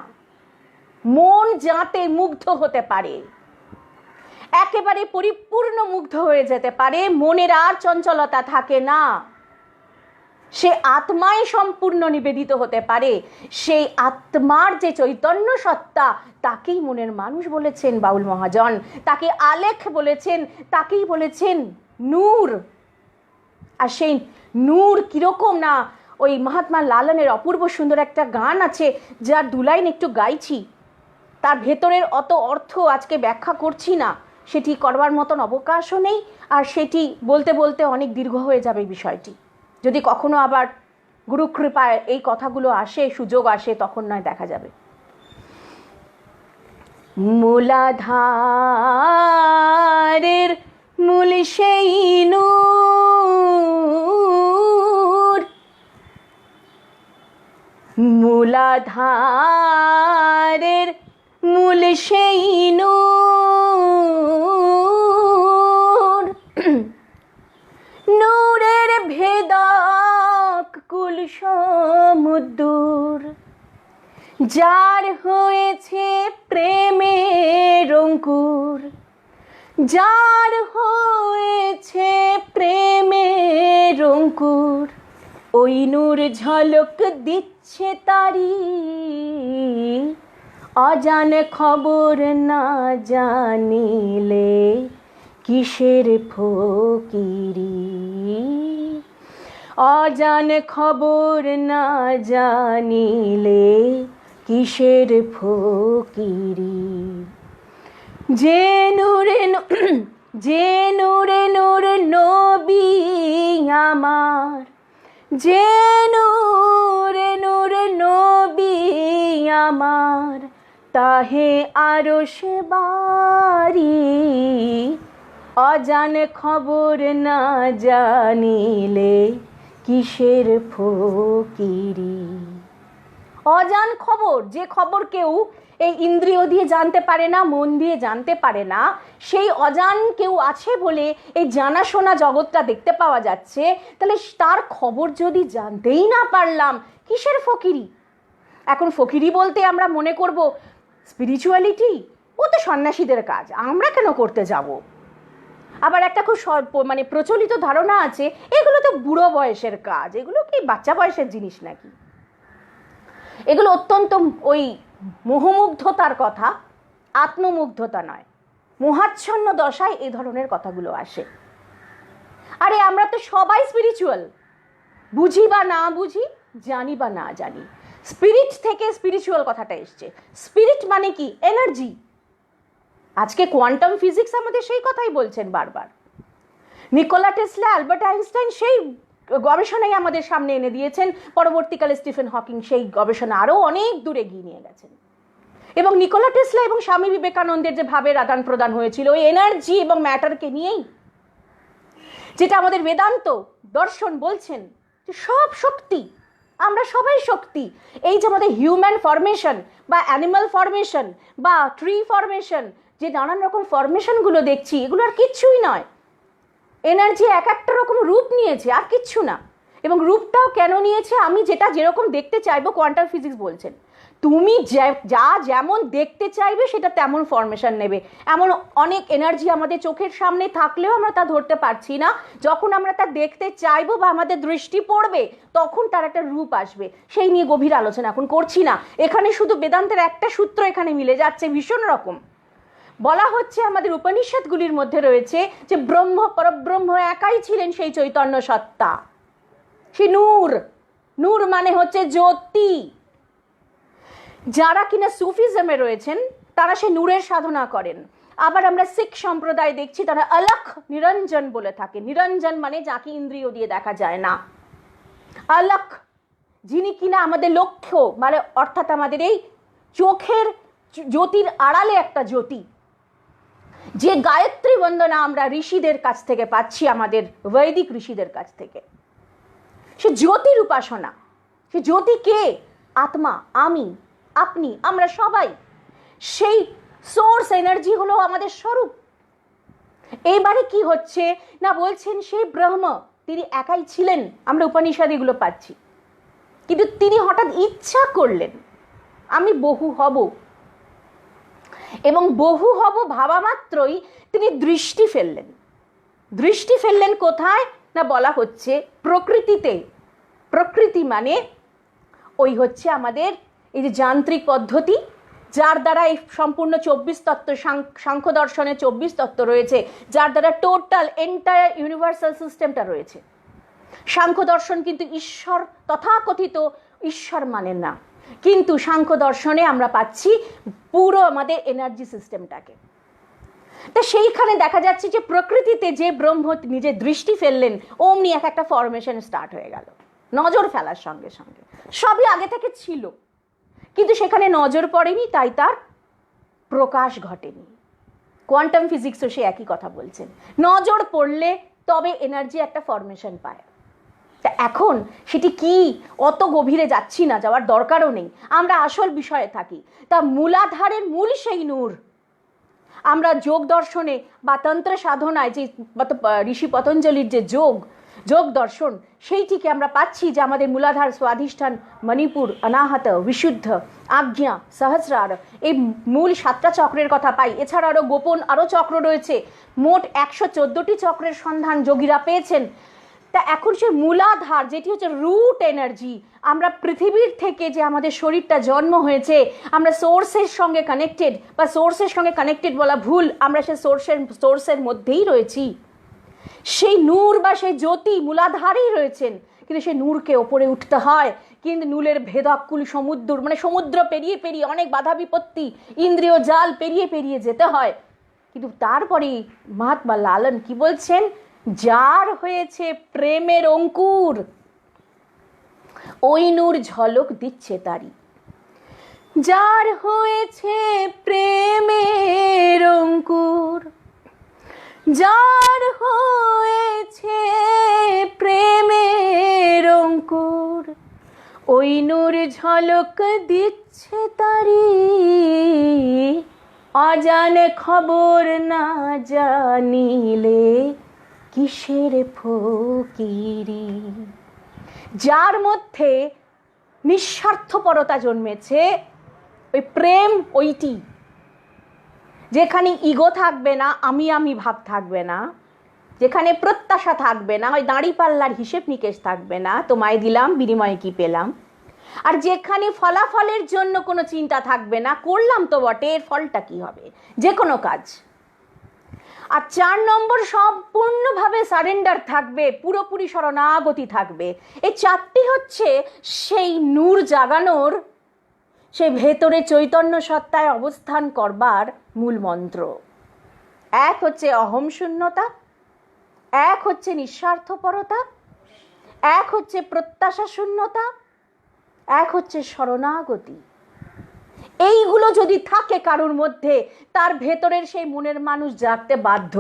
মন যাতে মুগ্ধ হতে পারে, একেবারে পরিপূর্ণ মুগ্ধ হয়ে যেতে পারে, মনের আর চঞ্চলতা থাকে না, সে আত্মায় সম্পূর্ণ নিবেদিত হতে পারে, সেই আত্মার যে চৈতন্য সত্তা তাকেই মনের মানুষ বলেছেন বাউল মহাজন, তাকে আলেখ বলেছেন, তাকেই বলেছেন নূর। আর সেই নূর কিরকম না, ওই মহাত্মা লালনের অপূর্ব সুন্দর একটা গান আছে, যার দু লাইন একটু গাইছি, তার ভেতরের অত অর্থ আজকে ব্যাখ্যা করছি না, সেটি করবার মতন অবকাশও নেই, আর সেটি বলতে বলতে অনেক দীর্ঘ হয়ে যাবে বিষয়টি। যদি কখনো আবার গুরুকৃপায় এই কথাগুলো আসে, সুযোগ আসে, তখন নয় দেখা যাবে। মূলাধারের মূল সেই নূর, মূলাধারের মূল সেই নূর, নূরের ভেদক কুল সমুদ্র, যার হয়েছে প্রেমের অঙ্কুর, যার হয়েছে প্রেমের অঙ্কুর, ওই নূর ঝলক দিচ্ছে তারি, অজান খবর না জানিলে কিসের ফকিরি, অজান খবর না জানিলে কিসের ফকিরি। যে নূরে যে নূরে নূর নবী আমার, যে নূরে নূর নবী আমার, তাহে আরশ বারি, অজান খবর না জানিলে কিসের ফকিরি। অজান খবর, যে খবর কেউ এই ইন্দ্রিয় দিয়ে জানতে পারে না, মন দিয়ে জানতে পারে না, সেই অজান কেউ আছে বলে এই জানাশোনা জগৎটা দেখতে পাওয়া যাচ্ছে। তাহলে তার খবর যদি জানতেই না পারলাম, কিসের ফকিরি? এখন ফকিরি বলতে আমরা মনে করব স্পিরিচুয়ালিটি, ও তো সন্ন্যাসীদের কাজ, আমরা কেন করতে যাব? আবার একটা খুব মানে প্রচলিত ধারণা আছে এগুলো তো বুড়ো বয়সের কাজ, এগুলো কি বাচ্চা বয়সের জিনিস নাকি? এগুলো অত্যন্ত ওই মোহমুগ্ধতার কথা, আত্মমুগ্ধতা নয়, মোহাচ্ছন্ন দশায় এই ধরনের কথাগুলো আসে। আরে আমরা তো সবাই স্পিরিচুয়াল, বুঝি বা না বুঝি, জানি বা না জানি, স্পিরিট থেকে স্পিরিচুয়াল কথাটা এসছে। স্পিরিট মানে কি? এনার্জি। আজকে কোয়ান্টাম ফিজিক্স আমাদের সেই কথাই বলছেন বারবার। নিকোলা টেসলা, অ্যালবার্ট আইনস্টাইন সেই গবেষণাই আমাদের সামনে এনে দিয়েছেন। পরবর্তীকালে স্টিফেন হকিং সেই গবেষণা আরও অনেক দূরে এগিয়ে নিয়ে গেছেন। এবং নিকোলা টেসলা এবং স্বামী বিবেকানন্দের যে ভাবের আদান প্রদান হয়েছিল ওই এনার্জি এবং ম্যাটারকে নিয়েই, যেটা আমাদের বেদান্ত দর্শন বলছেন যে সব শক্তি, আমরা সবাই শক্তি। এই যে আমাদের হিউম্যান ফরমেশন বা অ্যানিমাল ফরমেশন বা ট্রি ফরমেশন, যে নানান রকম ফরমেশনগুলো দেখছি, এগুলো আর কিচ্ছুই নয়, এনার্জি এক একটা রকম রূপ নিয়েছে, আর কিচ্ছু না। এবং রূপটাও কেন নিয়েছে? আমি যেটা যেরকম দেখতে চাইবো, কোয়ান্টাম ফিজিক্স বলছেন তুমি যা যেমন দেখতে চাইবে সেটা তেমন ফরমেশন নেবে। এমন অনেক এনার্জি আমাদের চোখের সামনে থাকলেও আমরা তা ধরতে পারছি না। যখন আমরা তা দেখতে চাইবো বা আমাদের দৃষ্টি পড়বে, তখন তার একটা রূপ আসবে। সেই নিয়ে গভীর আলোচনা এখন করছি না। এখানে শুধু বেদান্তের একটা সূত্র এখানে মিলে যাচ্ছে ভীষণ রকম। বলা হচ্ছে আমাদের উপনিষদগুলির মধ্যে রয়েছে যে ব্রহ্ম, পরব্রহ্ম একাই ছিলেন সেই চৈতন্য সত্তা, সে নূর। নূর মানে হচ্ছে জ্যোতি। যারা কিনা সুফিজমে রয়েছেন তারা সে নূরের সাধনা করেন। আবার আমরা শিখ সম্প্রদায় দেখছি তারা অলখ নিরঞ্জন বলে থাকে। নিরঞ্জন মানে যাকে ইন্দ্রিয় দিয়ে দেখা যায় না। অলখ, যিনি কিনা আমাদের লক্ষ্য, মানে অর্থাৎ আমাদের এই চোখের জ্যোতির আড়ালে একটা জ্যোতি, যে গায়ত্রী বন্দনা আমরা ঋষিদের কাছ থেকে পাচ্ছি, আমাদের বৈদিক ঋষিদের কাছ থেকে। সে জ্যোতির উপাসনা। সে জ্যোতি কে? আত্মা, আমি, আপনি, আমরা সবাই। সেই সোর্স এনার্জি হলো আমাদের স্বরূপ। এইবারে কি হচ্ছে না, বলছেন সেই ব্রহ্ম তিনি একাই ছিলেন, আমরা উপনিষদ এগুলো পাচ্ছি। কিন্তু তিনি হঠাৎ ইচ্ছা করলেন আমি বহু হব, এবং বহু হব ভাবা মাত্রই তিনি দৃষ্টি ফেললেন। দৃষ্টি ফেললেন কোথায় না, বলা হচ্ছে প্রকৃতিতে। প্রকৃতি মানে ওই হচ্ছে আমাদের এই যে যান্ত্রিক পদ্ধতি, যার দ্বারা এই সম্পূর্ণ 24 তত্ত্ব, সাংখ্য দর্শনে 24 তত্ত্ব রয়েছে, যার দ্বারা টোটাল এন্টায়ার ইউনিভার্সাল সিস্টেমটা রয়েছে। সাংখ্য দর্শন কিন্তু ঈশ্বর, তথাকথিত ঈশ্বর মানেন না, কিন্তু সাংখ্য দর্শনে আমরা পাচ্ছি পুরো আমাদের এনার্জি সিস্টেমটাকে। তা সেইখানে দেখা যাচ্ছে যে প্রকৃতিতে যে ব্রহ্ম নিজে দৃষ্টি ফেললেন, অমনি এক একটা ফরমেশন স্টার্ট হয়ে গেল নজর ফেলার সঙ্গে সঙ্গে। সবই আগে থেকে ছিল, কিন্তু সেখানে নজর পড়েনি, তাই তার প্রকাশ ঘটেনি। কোয়ান্টাম ফিজিক্সও সে একই কথা বলছেন, নজর পড়লে তবে এনার্জি একটা ফরমেশন পায়। তা এখন সেটি কি, অত গভীরে যাচ্ছি না, যাওয়ার দরকারও নেই, আমরা আসল বিষয়ে থাকি। তা মূলাধারের মূল সেই নূর। আমরা যোগ দর্শনে বা তন্ত্র সাধনায় যে ঋষি পতঞ্জলির যে যোগ দর্শন, সেইটিকে আমরা পাচ্ছি যে আমাদের মূলাধার, স্বাধিষ্ঠান, মণিপুর, অনাহত, বিশুদ্ধ, আজ্ঞা, সহস্রার, এই মূল 7টা চক্রের কথা পাই। এছাড়া আরও গোপন আরও চক্র রয়েছে। মোট 114টি চক্রের সন্ধান যোগীরা পেয়েছেন। তা এখন সে মূলাধার, যেটি হচ্ছে রুট এনার্জি, আমরা পৃথিবীর থেকে যে আমাদের শরীরটা জন্ম হয়েছে, আমরা সোর্সের সঙ্গে কানেক্টেড, বা সোর্সের সঙ্গে কানেক্টেড বলা ভুল, আমরা সে সোর্সের মধ্যেই রয়েছি। সেই নূর বা সেই জ্যোতি মূলাধারেই রয়েছেন, কিন্তু সেই নূরকে ওপরে উঠতে হয়। কিন্তু নূলের ভেদাকুল সমুদ্র, মানে সমুদ্র পেরিয়ে পেরিয়ে, অনেক বাধা বিপত্তি, ইন্দ্রিয় জাল পেরিয়ে পেরিয়ে যেতে হয়। কিন্তু তারপরে মহাত্মা লালন কি বলছেন, যার হয়েছে প্রেমের অঙ্কুর, ওই নূর ঝলক দিচ্ছে তারি। যার হয়েছে প্রেমের অঙ্কুর, যার হয়েছে প্রেমের অঙ্কুর, ওই নূর ঝলক দিচ্ছে তারি, অজানে খবর না জানিলে কিসের ফকিরি। যার মধ্যে নিঃস্বার্থপরতা জন্মেছে, ওই প্রেম ওইটি, যেখানে ইগো থাকবে না, আমি ভাব থাকবে না, যেখানে প্রত্যাশা থাকবে না, ওই দাঁড়িপাল্লার হিসেব নিকেশ থাকবে না, তোমায় দিলাম বিনিময়ে কি পেলাম, আর যেখানে ফলাফলের জন্য কোনো চিন্তা থাকবে না, করলাম তো বটে, এর ফলটা কি হবে, যে কোনো কাজ। আর 4 নম্বর, সম্পূর্ণভাবে সারেন্ডার থাকবে, পুরোপুরি শরণাগতি থাকবে। এই 4টি হচ্ছে সেই নূর জাগানোর, সেই ভেতরে চৈতন্য সত্তায় অবস্থান করবার মূল মন্ত্র। এক হচ্ছে অহম শূন্যতা, এক হচ্ছে নিঃস্বার্থপরতা, এক হচ্ছে প্রত্যাশা শূন্যতা, এক হচ্ছে শরণাগতি। এইগুলো যদি থাকে কারোর মধ্যে, তার ভেতরের সেই মনের মানুষ জাগতে বাধ্য।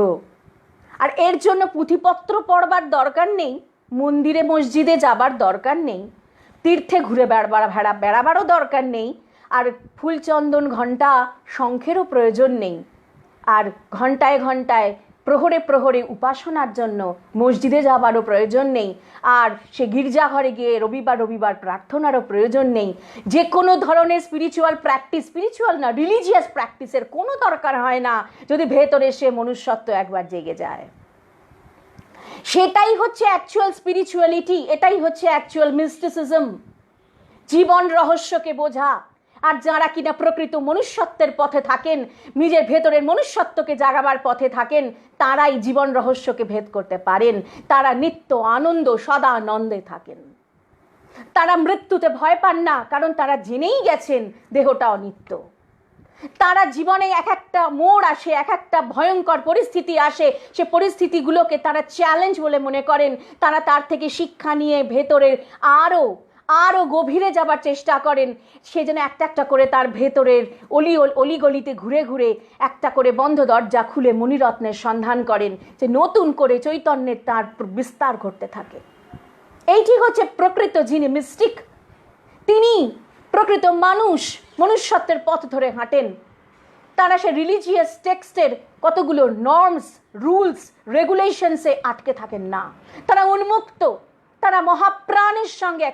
আর এর জন্য পুঁথিপত্র পড়বার দরকার নেই, মন্দিরে মসজিদে যাবার দরকার নেই, তীর্থে ঘুরে বেড়াবারও দরকার নেই, আর ফুলচন্দন ঘণ্টা শঙ্খেরও প্রয়োজন নেই, আর ঘণ্টায় ঘণ্টায় প্রহরে প্রহরে উপাসনার জন্য মসজিদে যাবারও প্রয়োজন নেই, আর সে গির্জাঘরে গিয়ে রবিবার প্রার্থনারও প্রয়োজন নেই। যে কোনো ধরনের স্পিরিচুয়াল প্র্যাকটিস, স্পিরিচুয়াল না, রিলিজিয়াস প্র্যাকটিসের কোনো দরকার হয় না, যদি ভেতরে সে মনুষ্যত্ব একবার জেগে যায়। সেটাই হচ্ছে অ্যাকচুয়াল স্পিরিচুয়ালিটি, এটাই হচ্ছে অ্যাকচুয়াল মিস্টিসিজম, জীবন রহস্যকে বোঝা। আর যারা কিনা প্রকৃত মনুষ্যত্বের পথে থাকেন, নিজের ভেতরের মনুষ্যত্বকে জাগাবার পথে থাকেন, তারাই জীবন রহস্যকে ভেদ করতে পারেন। তারা নিত্য আনন্দ সদানন্দে থাকেন। তারা মৃত্যুতে ভয় পান না, কারণ তারা জেনেই গেছেন দেহটা অনিত্য। তারা জীবনে এক একটা মোড় আসে, এক একটা ভয়ঙ্কর পরিস্থিতি আসে, সে পরিস্থিতিগুলোকে তারা চ্যালেঞ্জ বলে মনে করেন। তারা তার থেকে শিক্ষা নিয়ে ভেতরের আরও গভীরে যাবার চেষ্টা করেন। সে যেন একটা একটা করে তার ভেতরের অলিগলিতে ঘুরে ঘুরে একটা করে বন্ধ দরজা খুলে মণিরত্নের সন্ধান করেন, যে নতুন করে চৈতন্যের তার বিস্তার ঘটতে থাকে। এইটি হচ্ছে প্রকৃত যিনি মিস্টিক, তিনি প্রকৃত মনুষ্যত্বের পথ ধরে হাঁটেন। তারা সে রিলিজিয়াস টেক্সটের কতগুলো নর্মস, রুলস, রেগুলেশনসে আটকে থাকেন না। তারা উন্মুক্ত, তারা মহাপ্রাণের সঙ্গে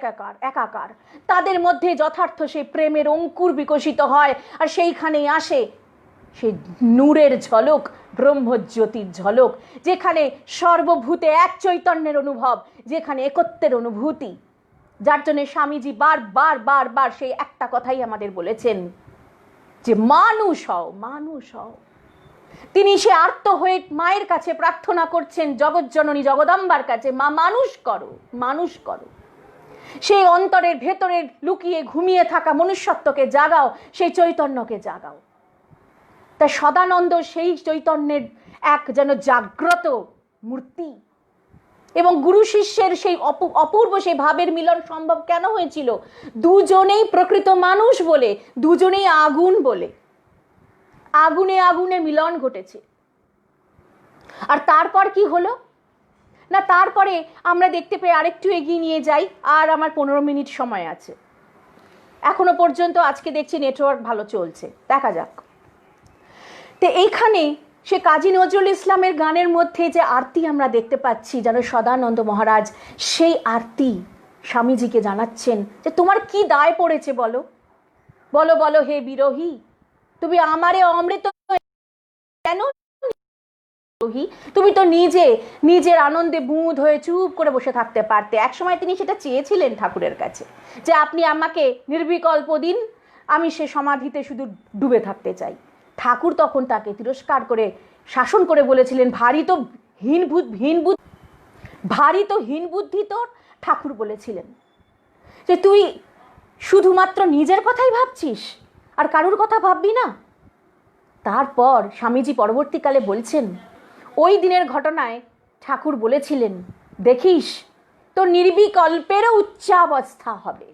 একাকার। তাদের মধ্যে যথার্থ সেই প্রেমের অঙ্কুর বিকশিত হয়, আর সেইখানেই আসে সেই নূরের ঝলক, ব্রহ্মজ্যোতির ঝলক, যেখানে সর্বভূতে এক চৈতন্যের অনুভব, যেখানে একত্বের অনুভূতি। যার জন্য স্বামীজি বার সেই একটা কথাই আমাদের বলেছেন, যে মানুষ হও। তিনি সে আর্ত হয়ে মায়ের কাছে প্রার্থনা করছেন, জগজ্জননী জগদম্বার কাছে, মা মানুষ করো। সেই অন্তরের ভেতরের লুকিয়ে ঘুমিয়ে থাকা মনুষ্যত্বকে জাগাও, সেই চৈতন্যকে জাগাও। তাই সদানন্দ সেই চৈতন্যের এক যেন জাগ্রত মূর্তি। এবং গুরু শিষ্যের সেই অপূর্ব সেই ভাবের মিলন সম্ভব কেন হয়েছিল? দুজনেই প্রকৃত মানুষ বলে, দুজনেই আগুন বলে। আগুনে মিলন ঘটেছে। আর তারপর কি হলো না, তারপরে আমরা দেখতে পেয়ে আরেকটু এগিয়ে নিয়ে যাই। আর আমার 15 মিনিট সময় আছে এখনো পর্যন্ত। আজকে দেখছি নেটওয়ার্ক ভালো চলছে, দেখা যাক। তো এইখানে সে কাজী নজরুল ইসলামের গানের মধ্যে যে আরতি আমরা দেখতে পাচ্ছি, যেন সদানন্দ মহারাজ সেই আরতি স্বামীজিকে জানাচ্ছেন যে তোমার কি দায় পড়েছে বলো, হে বিরোহী, তুমি আমারে অমৃত কেন? তুমি তো নিজের আনন্দে বুঁদ হয়ে চুপ করে বসে থাকতে পারতে। একসময় তিনি সেটা চেয়েছিলেন ঠাকুরের কাছে, যে আপনি আমাকে নির্বিকল্প দিন, আমি সে সমাধিতে শুধু ডুবে থাকতে চাই। ঠাকুর তখন তাকে তিরস্কার করে শাসন করে বলেছিলেন, ভারী তো হীন বুদ্ধি তোর। ঠাকুর বলেছিলেন যে তুই শুধুমাত্র নিজের কথাই ভাবছিস, আর কারুর কথা ভাববি না। তারপর স্বামীজি পরবর্তীকালে বলছেন, ওই দিনের ঘটনায় ঠাকুর বলেছিলেন, দেখিস তোর নির্বিকল্পেরও উচ্চাবস্থা হবে।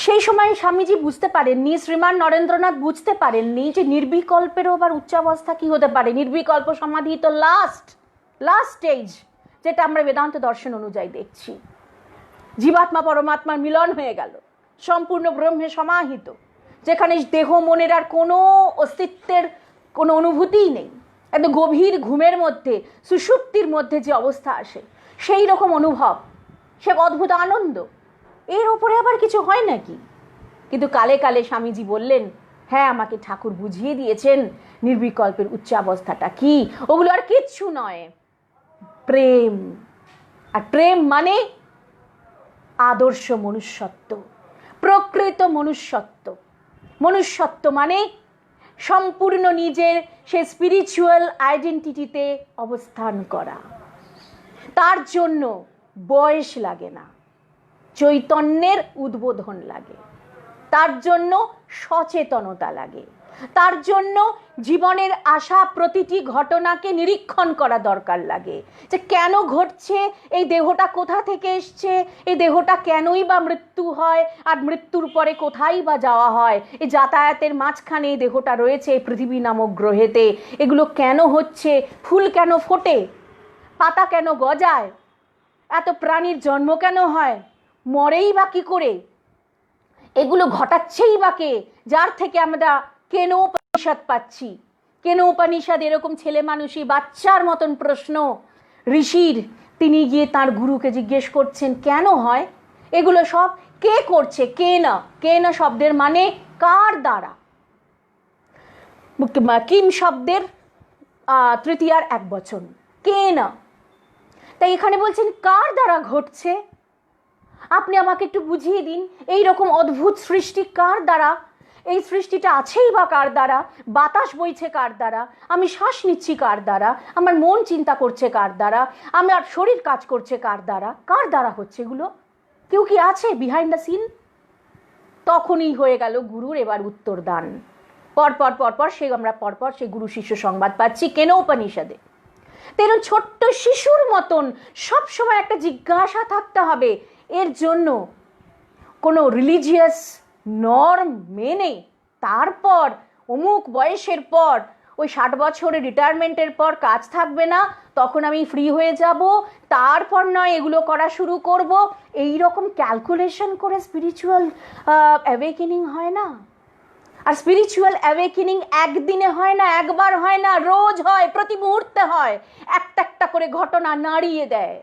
সেই সময় স্বামীজি বুঝতে পারেননি, শ্রীমান নরেন্দ্রনাথ বুঝতে পারেননি যে নির্বিকল্পেরও আবার উচ্চাবস্থা কি হতে পারে। নির্বিকল্প সমাধি তো লাস্ট স্টেজ, যেটা আমরা বেদান্ত দর্শন অনুযায়ী দেখছি। জীবাত্মা পরমাত্মার মিলন হয়ে গেল, সম্পূর্ণ ব্রহ্মে সমাহিত, যেখানে দেহ মনের আর কোনো অস্তিত্বের কোনো অনুভূতিই নেই, একদম গভীর ঘুমের মধ্যে, সুষুপ্তির মধ্যে যে অবস্থা আসে সেই রকম অনুভব, সে অদ্ভুত আনন্দ। এর ওপরে আবার কিছু হয় নাকি? কিন্তু কালে কালে স্বামীজি বললেন, হ্যাঁ, আমাকে ঠাকুর বুঝিয়ে দিয়েছেন নির্বিকল্পের উচ্চাবস্থাটা কি। ওগুলো আর কিচ্ছু নয়, প্রেম। আর প্রেম মানে আদর্শ মনুষ্যত্ব, প্রকৃত মনুষ্যত্ব। মনুষ্যত্ব মানে সম্পূর্ণ নিজের সে স্পিরিচুয়াল আইডেন্টিটিতে অবস্থান করা। তার জন্য বয়স লাগে না, চৈতন্যের উদ্বোধন লাগে, তার জন্য সচেতনতা লাগে, তার জন্য জীবনের আসা প্রতিটি ঘটনাকে নিরীক্ষণ করা দরকার লাগে, যে কেন ঘটছে, এই দেহটা কোথা থেকে এসছে, এই দেহটা কেনই বা মৃত্যু হয়, আর মৃত্যুর পরে কোথায় বা যাওয়া হয়, এই যাতায়াতের মাঝখানে এই দেহটা রয়েছে পৃথিবী নামক গ্রহেতে, এগুলো কেন হচ্ছে, ফুল কেন ফোটে, পাতা কেন গজায়, এত প্রাণীর জন্ম কেন হয়, মরেই বা কি করে, এগুলো ঘটাচ্ছেই বা কে, যার থেকে আমরা কেন উপনিষদ পাচ্ছি। কেন উপনিষদ এরকম ছেলে মানুষই বাচ্চার মতন প্রশ্ন ঋষির, তিনি গিয়ে তার গুরুকে জিজ্ঞেস করছেন কেন হয়, এগুলো সব কে করছে। কে না শব্দের মানে কার দ্বারা, কিম শব্দের তৃতীয়ার এক বচন, কে না। তাই এখানে বলছেন কার দ্বারা ঘটছে, আপনি আমাকে একটু বুঝিয়ে দিন, এই রকম অদ্ভুত সৃষ্টি কার দ্বারা, এই সৃষ্টিটা আছেই বা কার দ্বারা, বাতাস বইছে কার দ্বারা, আমি শ্বাস নিচ্ছি কার দ্বারা, আমার মন চিন্তা করছে কার দ্বারা, আমার শরীর কাজ করছে কার দ্বারা হচ্ছে এগুলো, কেউ কি আছে বিহাইন্ড দ্য সিন। তখনই হয়ে গেল গুরুর এবার উত্তর দান। পরপর সেই গুরু শিষ্য সংবাদ পাচ্ছি কেন উপনিষদে। তেন ছোট্ট শিশুর মতন সবসময় একটা জিজ্ঞাসা থাকতে হবে। এর জন্য কোনো রিলিজিয়াস নর্ম মেনে তারপর অমুক বয়সের পর ওই 60 বছরের রিটায়ারমেন্টের পর কাজ থাকবে না, তখন আমি ফ্রি হয়ে যাব, তারপর নয় এগুলো করা শুরু করব, এই রকম ক্যালকুলেশন করে স্পিরিচুয়াল অ্যাওয়েকেনিং হয় না। আর স্পিরিচুয়াল অ্যাওয়েকেনিং একদিনে হয় না, একবার হয় না, রোজ হয়, প্রতি মুহূর্তে হয়। একটা করে ঘটনা নাড়িয়ে দেয়,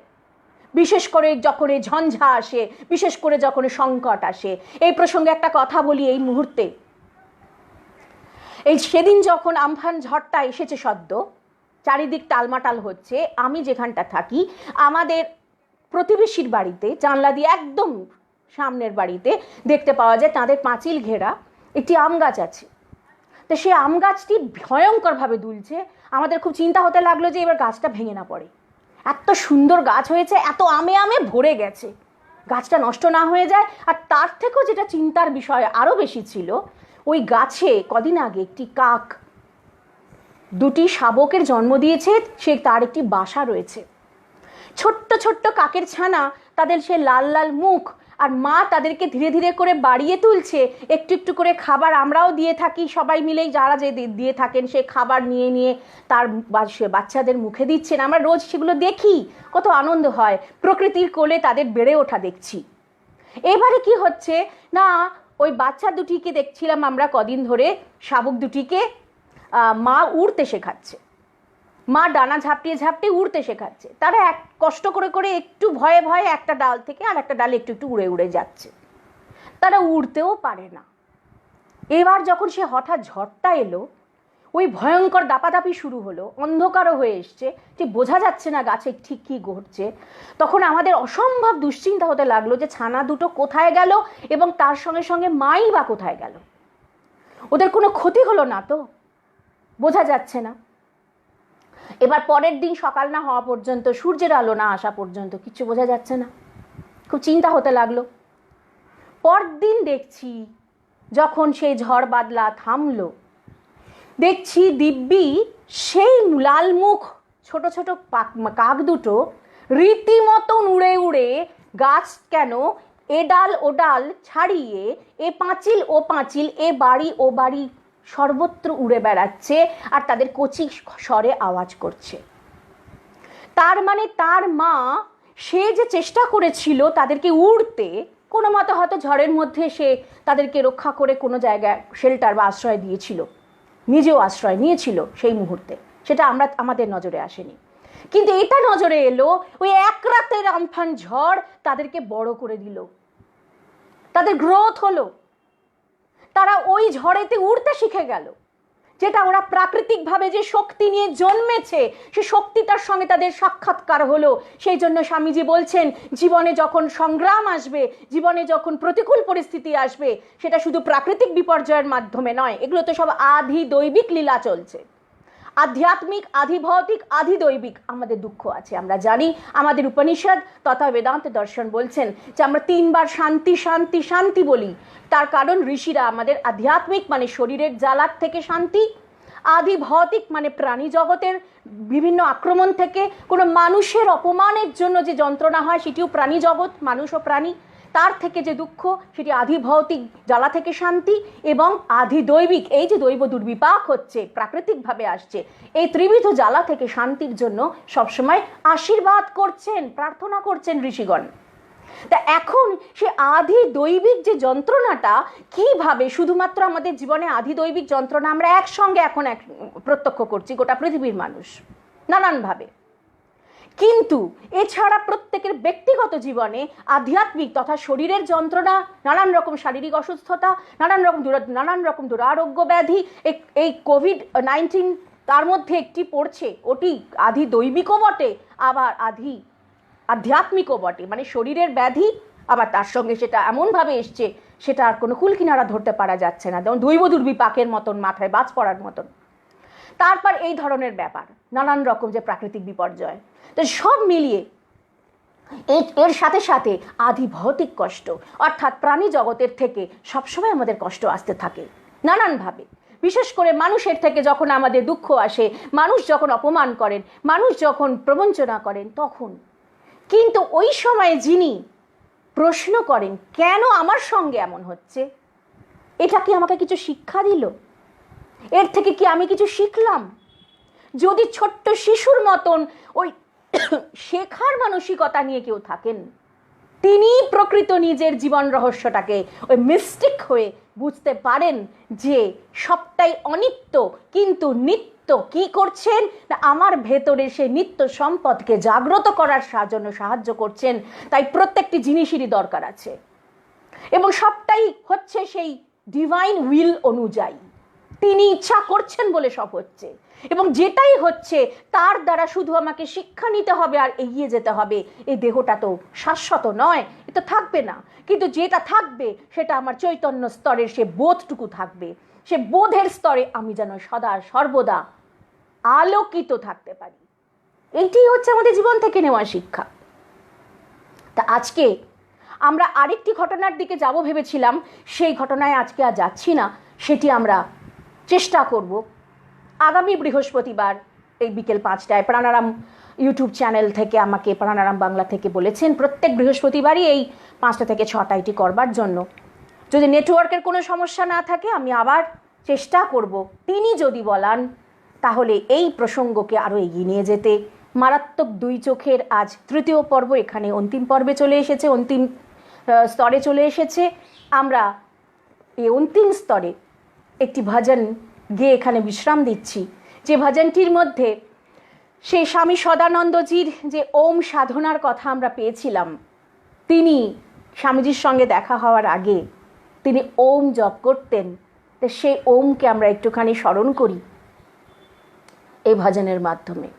বিশেষ করে যখন এই ঝঞ্ঝা আসে, বিশেষ করে যখন সংকট আসে। এই প্রসঙ্গে একটা কথা বলি এই মুহূর্তে, এই সেদিন যখন আমফান ঝড়টা এসেছে সদ্য, চারিদিক টালমাটাল হচ্ছে, আমি যেখানটা থাকি আমাদের প্রতিবেশীর বাড়িতে জানলা দিয়ে একদম সামনের বাড়িতে দেখতে পাওয়া যায় তাদের পাঁচিল ঘেরা একটি আম গাছ আছে। তো সেই আম গাছটি ভয়ঙ্করভাবে দুলছে। আমাদের খুব চিন্তা হতে লাগলো যে এবার গাছটা ভেঙে না পড়ে, এত সুন্দর গাছ হয়েছে, এত আমে ভরে গেছে, গাছটা নষ্ট না হয়ে যায়। আর তার থেকেও যেটা চিন্তার বিষয় আরও বেশি ছিল, ওই গাছে কদিন আগে একটি কাক 2টি শাবকের জন্ম দিয়েছে, তার একটি বাসা রয়েছে। ছোট্ট ছোট্ট কাকের ছানা, তাদের সে লাল লাল মুখ, আর মা তাদেরকে ধীরে ধীরে করে বাড়িয়ে তুলছে, একটু একটু করে খাবার আমরাও দিয়ে থাকি, সবাই মিলেই যারা যে দিয়ে থাকেন সে খাবার নিয়ে তার বাচ্চাদের মুখে দিচ্ছেন। আমরা রোজ সেগুলো দেখি, কত আনন্দ হয়, প্রকৃতির কোলে তাদের বেড়ে ওঠা দেখছি। এবারে কি হচ্ছে না, ওই বাচ্চা দুটিকে দেখছিলাম আমরা কদিন ধরে, শাবক দুটিকে মা উড়তে শেখাচ্ছে, মা ডানা ঝাপটিয়ে উড়তে শেখাচ্ছে। তারা কষ্ট করে একটু ভয়ে একটা ডাল থেকে আর একটা ডালে একটু উড়ে যাচ্ছে, তারা উড়তেও পারে না। এবার যখন সে হঠাৎ ঝড়টা এলো, ওই ভয়ঙ্কর দাপাদাপি শুরু হলো, অন্ধকারও হয়ে এসছে, যে বোঝা যাচ্ছে না গাছে ঠিক কী ঘটছে। তখন আমাদের অসম্ভব দুশ্চিন্তা হতে লাগলো যে ছানা দুটো কোথায় গেল, এবং তার সঙ্গে সঙ্গে মাই বা কোথায় গেল, ওদের কোনো ক্ষতি হলো না তো, বোঝা যাচ্ছে না। এবার পরের দিন সকাল না হওয়া পর্যন্ত, সূর্যের আলো না আসা পর্যন্ত কিচ্ছু বোঝা যাচ্ছে না, খুব চিন্তা হতে লাগলো। পরদিন দেখছি যখন সেই ঝড় বাদলা থামলো, দেখছি দিব্যি সেই লাল মুখ ছোট ছোট কাক দুটো রীতিমতন উড়ে গাছ কেন এ ডাল ও ডাল ছাড়িয়ে, এ পাঁচিল ও পাঁচিল, এ বাড়ি ও বাড়ি সর্বত্র উড়ে বেড়াচ্ছে, আর তাদের কচি স্বরে আওয়াজ করছে। তার মানে তার মা সে যে চেষ্টা করেছিল তাদেরকে উড়তে, কোনো মতে হয়তো ঝড়ের মধ্যে সে তাদেরকে রক্ষা করে কোনো জায়গায় শেল্টার বা আশ্রয় দিয়েছিল, নিজেও আশ্রয় নিয়েছিল সেই মুহূর্তে, সেটা আমাদের নজরে আসেনি। কিন্তু এটা নজরে এলো, ওই এক রাতের আমফান ঝড় তাদেরকে বড় করে দিল, তাদের গ্রোথ হলো, তারা ওই ঝড়েতে উড়তে শিখে গেল। যেটা ওরা প্রাকৃতিকভাবে যে শক্তি নিয়ে জন্মেছে, সে শক্তিটার সঙ্গে তাদের সাক্ষাৎকার হলো। সেই জন্য স্বামীজি বলছেন, জীবনে যখন সংগ্রাম আসবে, জীবনে যখন প্রতিকূল পরিস্থিতি আসবে, সেটা শুধু প্রাকৃতিক বিপর্যয়ের মাধ্যমে নয়, এগুলো তো সব আধি দৈবিক লীলা চলছে। আধ্যাত্মিক, আধিভৌতিক, আধিদৈবিক আমাদের দুঃখ আছে। আমরা জানি আমাদের উপনিষদ তথা বেদান্ত দর্শন বলছেন যে আমরা 3 বার শান্তি শান্তি শান্তি বলি। তার কারণ ঋষিরা আমাদের আধ্যাত্মিক মানে শরীরের জ্বালার থেকে শান্তি, আধিভৌতিক মানে প্রাণী জগতের বিভিন্ন আক্রমণ থেকে, কোনো মানুষের অপমানের জন্য যে যন্ত্রণা হয় সেটিও প্রাণী জগৎ, মানুষ ও প্রাণী, তার থেকে যে দুঃখ সেটি আধিভৌতিক জ্বালা থেকে শান্তি, এবং আধিদৈবিক এই যে দৈব দুর্বিপাক হচ্ছে প্রাকৃতিকভাবে আসছে, এই ত্রিবিধ জ্বালা থেকে শান্তির জন্য সবসময় আশীর্বাদ করছেন, প্রার্থনা করছেন ঋষিগণ। তা এখন সে আধিদৈবিক যে যন্ত্রণাটা কিভাবে শুধুমাত্র আমাদের জীবনে আধিদৈবিক যন্ত্রণা আমরা একসঙ্গে এখন প্রত্যক্ষ করছি গোটা পৃথিবীর মানুষ নানানভাবে, কিন্তু এছাড়া প্রত্যেকের ব্যক্তিগত জীবনে আধ্যাত্মিক তথা শরীরের যন্ত্রণা, নানান রকম শারীরিক অসুস্থতা, নানান রকম দুরারোগ্য ব্যাধি, এই কোভিড-19 তার মধ্যে একটি পড়ছে, ওটি আধি দৈবিকও বটে আবার আধ্যাত্মিকও বটে, মানে শরীরের ব্যাধি আবার তার সঙ্গে সেটা এমনভাবে এসছে সেটা আর কোনো কুল কিনারা ধরতে পারা যাচ্ছে না, যেমন দৈব দুর্বিপাকের মতন, মাথায় বাজ পড়ার মতন। তারপর এই ধরনের ব্যাপার, নানান রকম যে প্রাকৃতিক বিপর্যয়, তো সব মিলিয়ে এর সাথে সাথে আধিভৌতিক কষ্ট, অর্থাৎ প্রাণী জগতের থেকে সবসময় আমাদের কষ্ট আসতে থাকে নানানভাবে। বিশেষ করে মানুষের থেকে যখন আমাদের দুঃখ আসে, মানুষ যখন অপমান করেন, মানুষ যখন প্রবঞ্চনা করেন, তখন কিন্তু ওই সময়ে যিনি প্রশ্ন করেন কেন আমার সঙ্গে এমন হচ্ছে, এটা কি আমাকে কিছু শিক্ষা দিল, এর থেকে কি আমি কিছু শিখলাম? যদি ছোট্ট শিশুর মতন ওই শেখার মানসিকতা নিয়ে কেউ থাকেন, তিনি প্রকৃত নিজের জীবন রহস্যটাকে ওই মিস্টিক হয়ে বুঝতে পারেন যে সবটাই অনিত্য, কিন্তু নিত্য কি করছেন না আমার ভেতরে সেই নিত্য সম্পদকে জাগ্রত করার জন্য সাহায্য করছেন। তাই প্রত্যেকটি জিনিসেরই দরকার আছে, এবং সবটাই হচ্ছে সেই ডিভাইন উইল অনুযায়ী, তিনি ইচ্ছা করছেন বলে সব হচ্ছে, এবং যেটাই হচ্ছে তার দ্বারা শুধু আমাকে শিক্ষা নিতে হবে আর এগিয়ে যেতে হবে। এই দেহটা তো শাশ্বত নয়, এটা থাকবে না, কিন্তু যেটা থাকবে সেটা আমার চৈতন্য স্তরের সে বোধটুকু থাকবে, সে বোধের স্তরে আমি যেন সদা সর্বদা আলোকিত থাকতে পারি। এইটাই হচ্ছে আমাদের জীবন থেকে নেওয়া শিক্ষা। তা আজকে আমরা আরেকটি ঘটনার দিকে যাব ভেবেছিলাম, সেই ঘটনায় আজকে আর যাচ্ছি না, সেটি আমরা চেষ্টা করব আগামী বৃহস্পতিবার এই বিকেল 5টায়। প্রাণারাম ইউটিউব চ্যানেল থেকে আমাকে প্রাণারাম বাংলা থেকে বলেছেন প্রত্যেক বৃহস্পতিবারই এই 5টা থেকে 6টা এটি করবার জন্য। যদি নেটওয়ার্কের কোনো সমস্যা না থাকে আমি আবার চেষ্টা করব, তিনি যদি বলান তাহলে এই প্রসঙ্গকে আরও এগিয়ে নিয়ে যেতে। মারাত্মক 2 চোখের আজ 3য় পর্ব এখানে অন্তিম পর্বে চলে এসেছে, অন্তিম স্তরে চলে এসেছে। আমরা এই অন্তিম স্তরে একটি ভজন গেয়ে এখানে বিশ্রাম দিচ্ছি, যে ভজনটির মধ্যে সেই স্বামী সদানন্দজির যে ওম সাধনার কথা আমরা পেয়েছিলাম, তিনি স্বামীজির সঙ্গে দেখা হওয়ার আগে তিনি ওম জপ করতেন, তো সেই ওমকে আমরা একটুখানি স্মরণ করি এই ভজনের মাধ্যমে।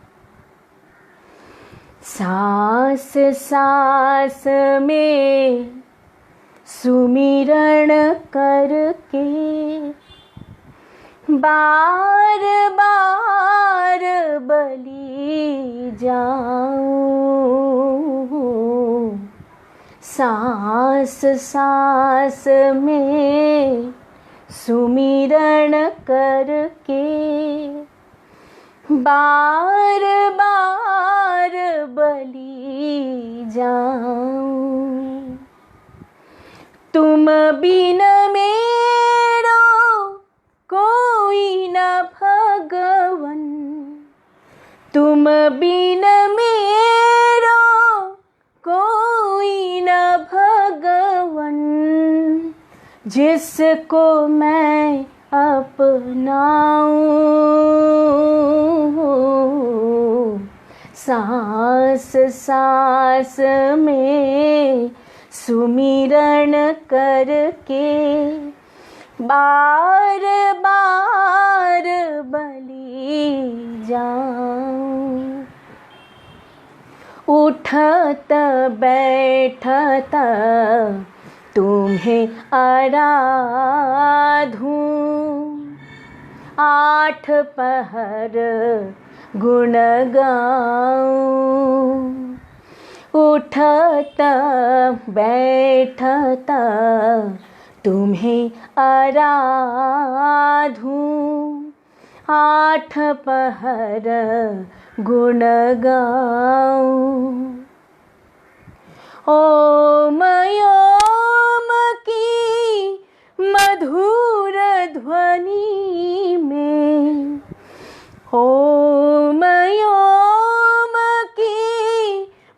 सांस सांस में सुमिरण करके बार बार बलि जाऊं, सांस सांस में सुमिरण करके बार बार बलि जाऊं, तुम बिन मेरो कोई न भगवन, तुम बिन मेरो जिसको मैं अपनाऊं, सांस सांस में सुमिरन करके बार बार बलि जाऊं। उठत बैठत तुम्हें आराधूं, आठ पहर गुण गाऊं। उठत बैठत तुम्हें आराधूं, आठ पहर गुण गाऊं। ओम ओम की मधुर ध्वनि में, ओम ओम की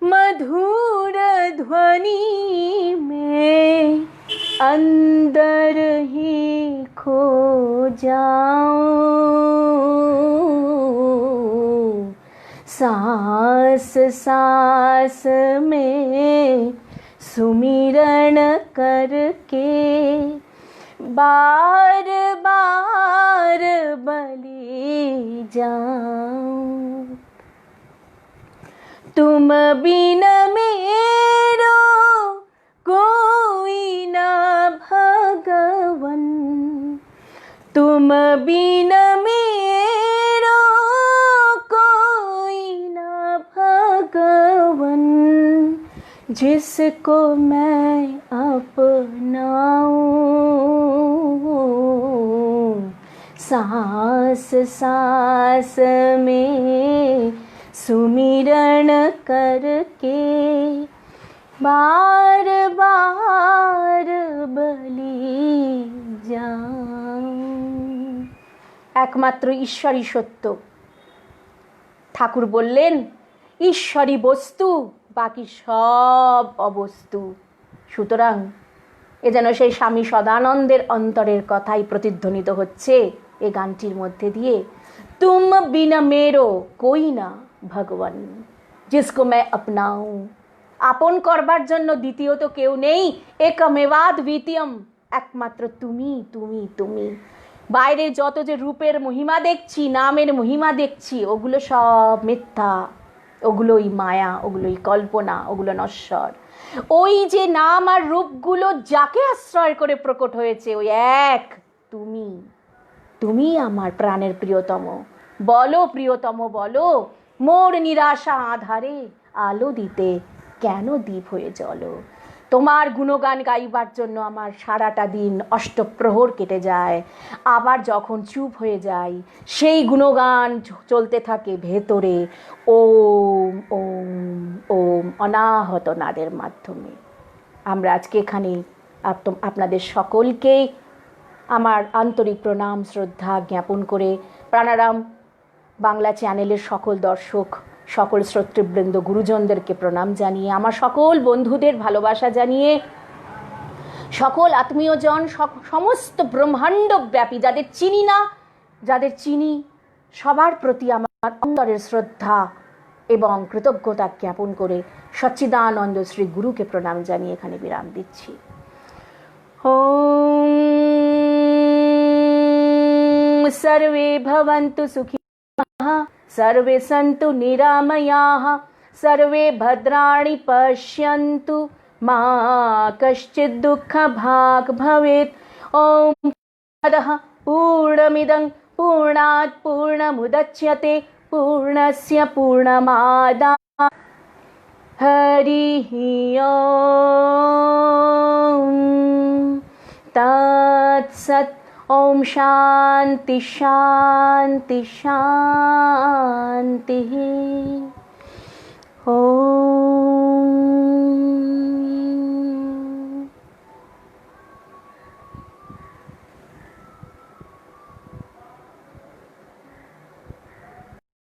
मधुर ध्वनि में अंदर ही खो जाऊं। सांस सांस में सुमिरन करके बार बार बलि जाऊं। तुम बिन मेरो कोई न भगवन, तुम बिन मेरो कोई न भगवन। जिसको मैं अपनाऊं, सांस सांस में सुमिरन करके बार बार बलि जाऊं। একমাত্র ঈশ্বরই সত্য। ঠাকুর বললেন ঈশ্বরই বস্তু, বাকি সব অবস্তু। সুতরাং এ যেন সেই স্বামী সদানন্দের অন্তরের কথাই প্রতিধ্বনিত হচ্ছে এই গানটির মধ্যে দিয়ে। তুম বিনা মেরো কই না ভগবান, জিসকো मैं अपनाऊं। আপন করবার জন্য দ্বিতীয় তো কেউ নেই, একমেবাদ্বিতীয়ম, একমাত্র তুমি তুমি তুমি। বাইরে যত যে রূপের মহিমা দেখছি, নামের মহিমা দেখছি, ওগুলো সব মিথ্যা, ওগুলোই মায়া, ওগুলোই কল্পনা, ওগুলো নশ্বর। ওই যে নাম আর রূপগুলো যাকে আশ্রয় করে প্রকট হয়েছে, ওই এক তুমি। তুমি আমার প্রাণের প্রিয়তম। বলো প্রিয়তম বলো, মোর নিরাশা আধারে আলো দিতে কেন দ্বীপ হয়ে চলো। তোমার গুণগান গাইবার জন্য আমার সারাটা দিন অষ্টপ্রহর কেটে যায়, আবার যখন চুপ হয়ে যাই সেই গুণগান চলতে থাকে ভেতরে ওম ওম ওম অনাহত নাদের মাধ্যমে। আমরা আজকে এখানে আপনাদের সকলকে আমার আন্তরিক প্রণাম শ্রদ্ধা জ্ঞাপন করে, প্রাণারাম বাংলা চ্যানেলের সকল দর্শক, সকল শ্রোতৃবৃন্দ, গুরুজনদেরকে প্রণাম জানিয়ে, আমার সকল বন্ধুদের ভালোবাসা জানিয়ে, সকল আত্মীয়জন, সমস্ত ব্রহ্মাণ্ডব্যাপী যাদের চিনি না, যাদের চিনি, সবার প্রতি আমার অন্তরের শ্রদ্ধা এবং কৃতজ্ঞতা জ্ঞাপন করে সচ্চিদানন্দ শ্রী গুরুকে প্রণাম জানিয়ে এখানে বিরাম দিচ্ছি। ওম सर्वे भवन्तु सुखिनः, सर्वे सन्तु निरामयाः, सर्वे भद्राणि पश्यन्तु, मा कश्चित् दुःखभाग् भवेत्। ॐ पूर्णमिदं पूर्णात् पूर्णमुदच्यते, पूर्णस्य पूर्णमादाय हरिः ॐ तत्सत्। ओम शांति शांति शांति।